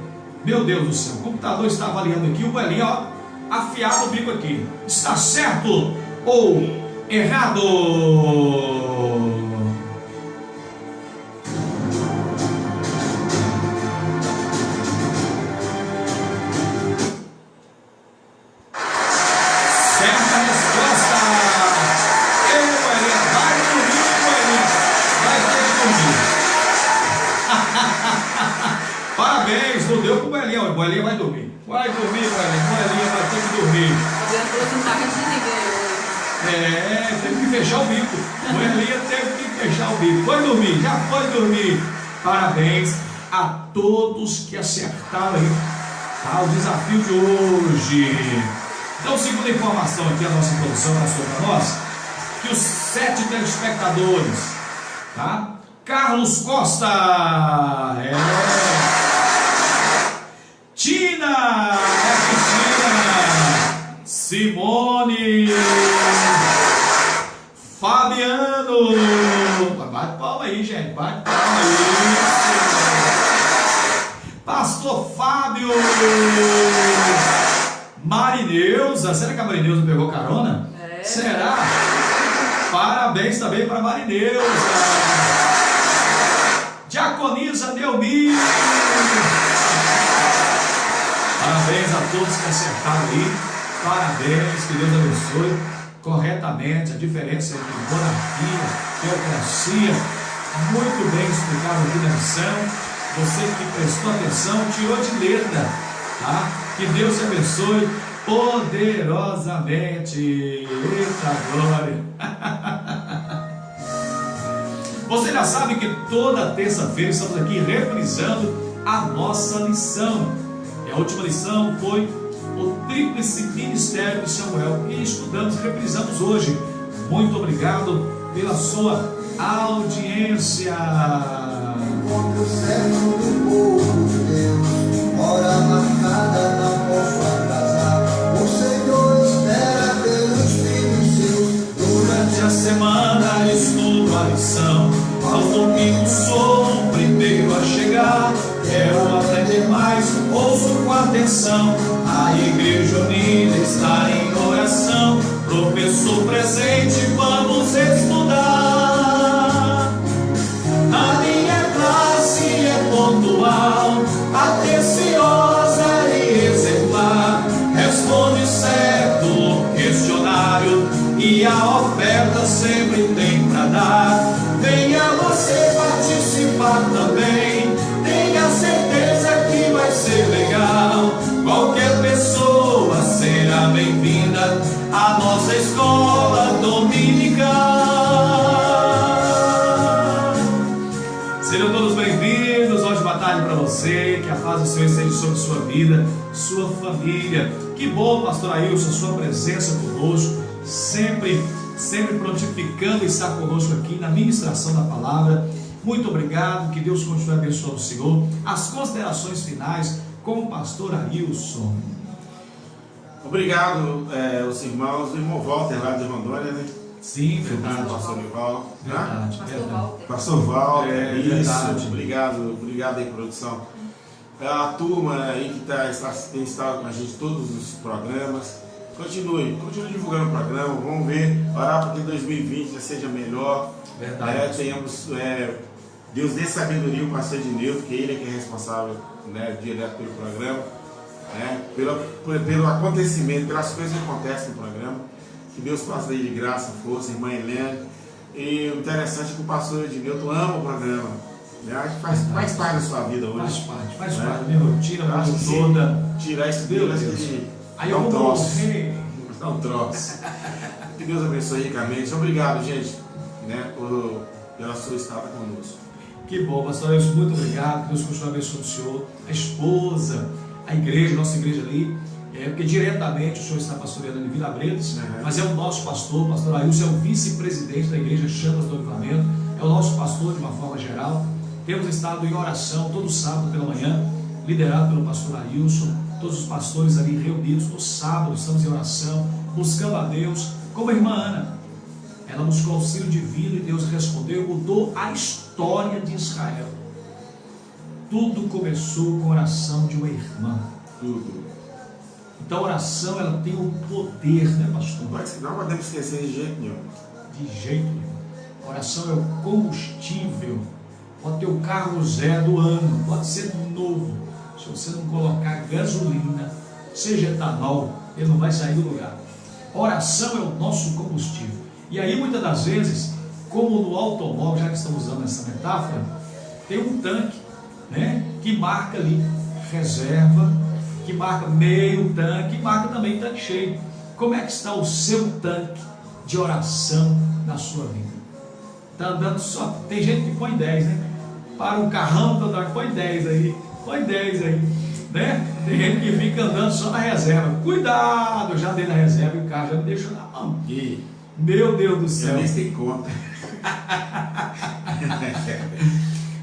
Meu Deus do céu, o computador está avaliando aqui, o Moelinha, ó, afiado o bico aqui. Está certo ou errado? Certa resposta! Ei, Moelinha, vai dormir, Moelinha. Vai ter que dormir. Parabéns, não deu pro Moelinha. O Moelinha vai dormir. Vai dormir, Moelinha. Moelinha vai ter que dormir. Fazendo coisa não tá de ninguém hoje. Teve que fechar o bico. Moelinha teve que fechar o bico. Foi dormir, já foi dormir. Parabéns a todos que acertaram aí, tá, o desafio de hoje. Então, segunda informação aqui, a nossa produção passou para nós, que os 7 telespectadores, tá? Carlos Costa, Tina, Simone, Fabiano, bate palma aí, gente, bate palma aí. Pastor Fábio, Marineuza, será que a Marineuza pegou carona? Será? Parabéns também para Marineuza. Diaconisa Neumir. Parabéns a todos que acertaram aí. Parabéns, que Deus abençoe corretamente a diferença entre monarquia e teocracia. Muito bem explicado aqui na lição. Você que prestou atenção, tirou de letra, tá? Que Deus te abençoe poderosamente. Eita glória! Você já sabe que toda terça-feira estamos aqui reprisando a nossa lição. E a última lição foi o Tríplice Ministério de Samuel. E estudamos, reprisamos hoje. Muito obrigado pela sua audiência. Encontro certo do povo de Deus, hora marcada, não posso atrasar. O Senhor espera pelos filhos seus. Durante a semana estudo a lição, aos domingos sou o primeiro a chegar. Quero aprender mais, ouço com atenção. A igreja unida está em oração. Professor presente, vamos estudar. A minha classe é pontual, atenciosa e exemplar. Responde certo o questionário e a oferta sempre tem pra dar. Venha você participar também, tenha certeza que vai ser legal. Qualquer pessoa será bem-vinda à nossa escola dominical. Sejam todos bem-vindos. Hoje boa tarde para você. Que a paz do Senhor esteja sobre sua vida, sua família. Que bom, pastor Ailson, sua presença conosco, sempre prontificando estar conosco aqui na ministração da palavra. Muito obrigado, que Deus continue abençoando o Senhor. As considerações finais com o pastor Ailson. Obrigado, os irmãos, o irmão Walter lá de Rondônia, né? Sim, verdade. Pastor Nival, Verdade, Pastor verdade. Walter. Pastor Walter, isso, verdade. obrigado aí, produção. A turma aí que tem estado com a gente todos os programas, continue divulgando o programa, vamos ver, orar para que 2020 já seja melhor, tenhamos, Deus dê sabedoria ao pastor Ednilson, que ele é quem é responsável, né, direto pelo programa, né, pelo acontecimento, pelas coisas que acontecem no programa, que Deus possa dar de graça, força, irmã Helene. E o interessante é que o pastor Ednilson ama o programa, né, faz parte da sua vida hoje. Faz parte da minha rotina, a Acho que toda. tirar isso Meu dele, Deus. que Aí dá eu um vou troço. morrer. Dá um troço. Que Deus abençoe ricamente. Obrigado, gente, né, pela sua estada conosco. Que bom, pastor Ailson, muito obrigado. Deus continue abençoando o senhor, a esposa, a igreja, nossa igreja ali. Porque diretamente o senhor está pastoreando em Vila Bretas, mas é o nosso pastor Ailson é o vice-presidente da igreja Chamas do Avivamento, é o nosso pastor de uma forma geral. Temos estado em oração todo sábado pela manhã, liderado pelo pastor Ailson, todos os pastores ali reunidos no sábado, estamos em oração, buscando a Deus, como a irmã Ana. Ela buscou auxílio divino e Deus respondeu, mudou a história de Israel. Tudo começou com a oração de uma irmã. Tudo. Então a oração, ela tem o poder, né, pastor? Não podemos esquecer de jeito nenhum. De jeito nenhum. A oração é o combustível. Pode ter o carro zero do ano, pode ser novo. Se você não colocar gasolina, seja etanol, ele não vai sair do lugar. A oração é o nosso combustível. E aí muitas das vezes, como no automóvel, já que estamos usando essa metáfora, tem um tanque, né, que marca ali reserva, que marca meio tanque, e marca também tanque cheio. Como é que está o seu tanque de oração na sua vida? Está andando só, tem gente que põe 10, né? Para um carrão, põe 10 aí, né? Tem gente que fica andando só na reserva. Cuidado, eu já dei na reserva e o carro já me deixou na mão. E meu Deus do céu. eu nem sei conta.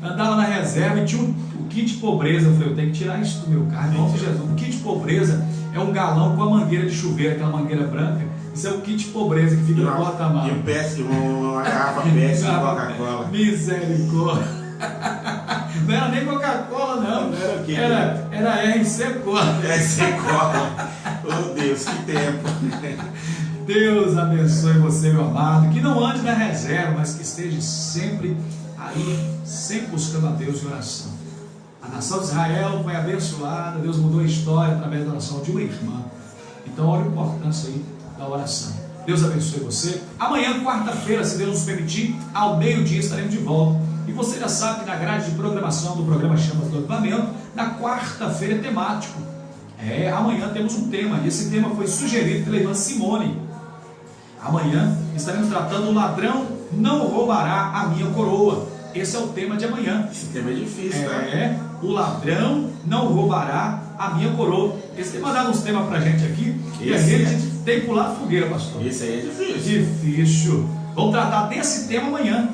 Andava na reserva e tinha o kit pobreza. Eu falei, eu tenho que tirar isso do meu carro. Em nome de Jesus. O kit pobreza é um galão com a mangueira de chuveiro, aquela mangueira branca. Isso é o kit pobreza que fica no porta-malas. E uma garrafa PET de Coca-Cola. Misericórdia. Não era nem Coca-Cola, não. Não era o quê? Era RC Cola. RC Cola. Oh Deus, que tempo. Deus abençoe você, meu amado. Que não ande na reserva, mas que esteja sempre aí, sempre buscando a Deus em oração. A nação de Israel foi abençoada, Deus mudou a história através da oração de uma irmã. Então olha a importância aí da oração. Deus abençoe você. Amanhã, quarta-feira, se Deus nos permitir, ao meio-dia estaremos de volta. E você já sabe que na grade de programação do programa Chamas do Avivamento, na quarta-feira é temático. Amanhã temos um tema, e esse tema foi sugerido pela irmã Simone. Amanhã estaremos tratando: o ladrão não roubará a minha coroa. Esse é o tema de amanhã. Esse tema é difícil, né? O ladrão não roubará a minha coroa. Eles têm mandado uns temas pra gente aqui, e a gente tem que pular a fogueira, pastor. Esse aí é difícil. Difícil. Vamos tratar desse tema amanhã.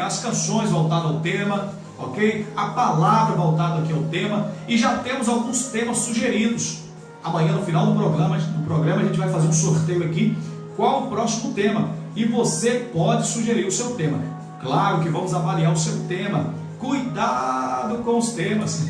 As canções voltadas ao tema, ok? A palavra voltada aqui ao tema. E já temos alguns temas sugeridos. Amanhã, no final do programa, a gente vai fazer um sorteio aqui. Qual o próximo tema? E você pode sugerir o seu tema. Claro que vamos avaliar o seu tema. Cuidado com os temas.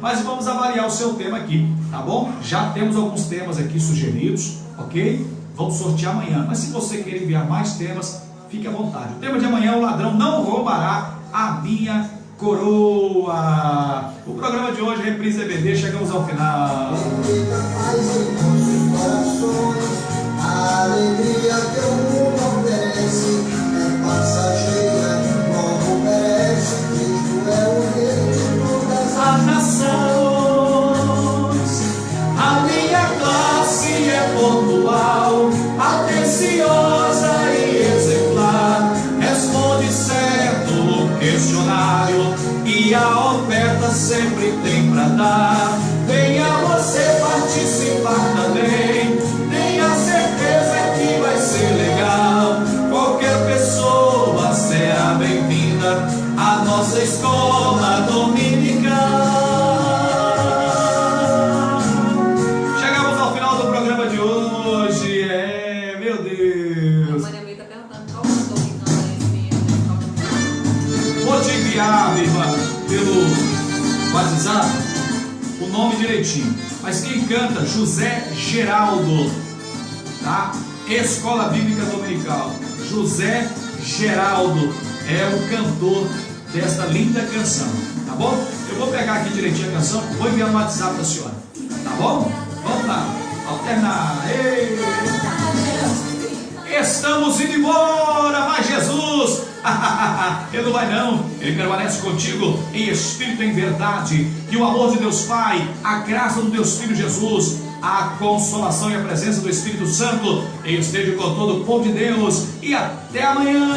Mas vamos avaliar o seu tema aqui, tá bom? Já temos alguns temas aqui sugeridos, ok? Vamos sortear amanhã. Mas se você quer enviar mais temas, fique à vontade. O tema de amanhã é: o ladrão não roubará a minha coroa. O programa de hoje, Reprise EBD, chegamos ao final. Muita paz em nossos corações, a alegria que o mundo oferece é passageira, logo merece. Cristo é o rei de todas as nações. A minha classe é pontual, atenciosa e exemplar. Responde certo o questionário e a oferta sempre tem pra dar. Venha você participar também, tenha certeza que vai ser legal. Qualquer pessoa será bem-vinda à nossa escola dominical. Chegamos ao final do programa de hoje. Meu Deus. A Maria Meita perguntando qual cantor que canta esse. Vou te enviar, irmã, pelo WhatsApp o nome direitinho. Mas quem canta? José Geraldo, tá? Escola Bíblica Dominical. José Geraldo é o cantor desta linda canção, tá bom? Eu vou pegar aqui direitinho a canção, vou enviar no WhatsApp da senhora, tá bom? Vamos lá, alternar. Ei. Estamos indo embora, mas Jesus, Ele não vai não, Ele permanece contigo em espírito e em verdade. E o amor de Deus Pai, a graça do Deus Filho Jesus, a consolação e a presença do Espírito Santo esteja com todo o povo de Deus. E até amanhã.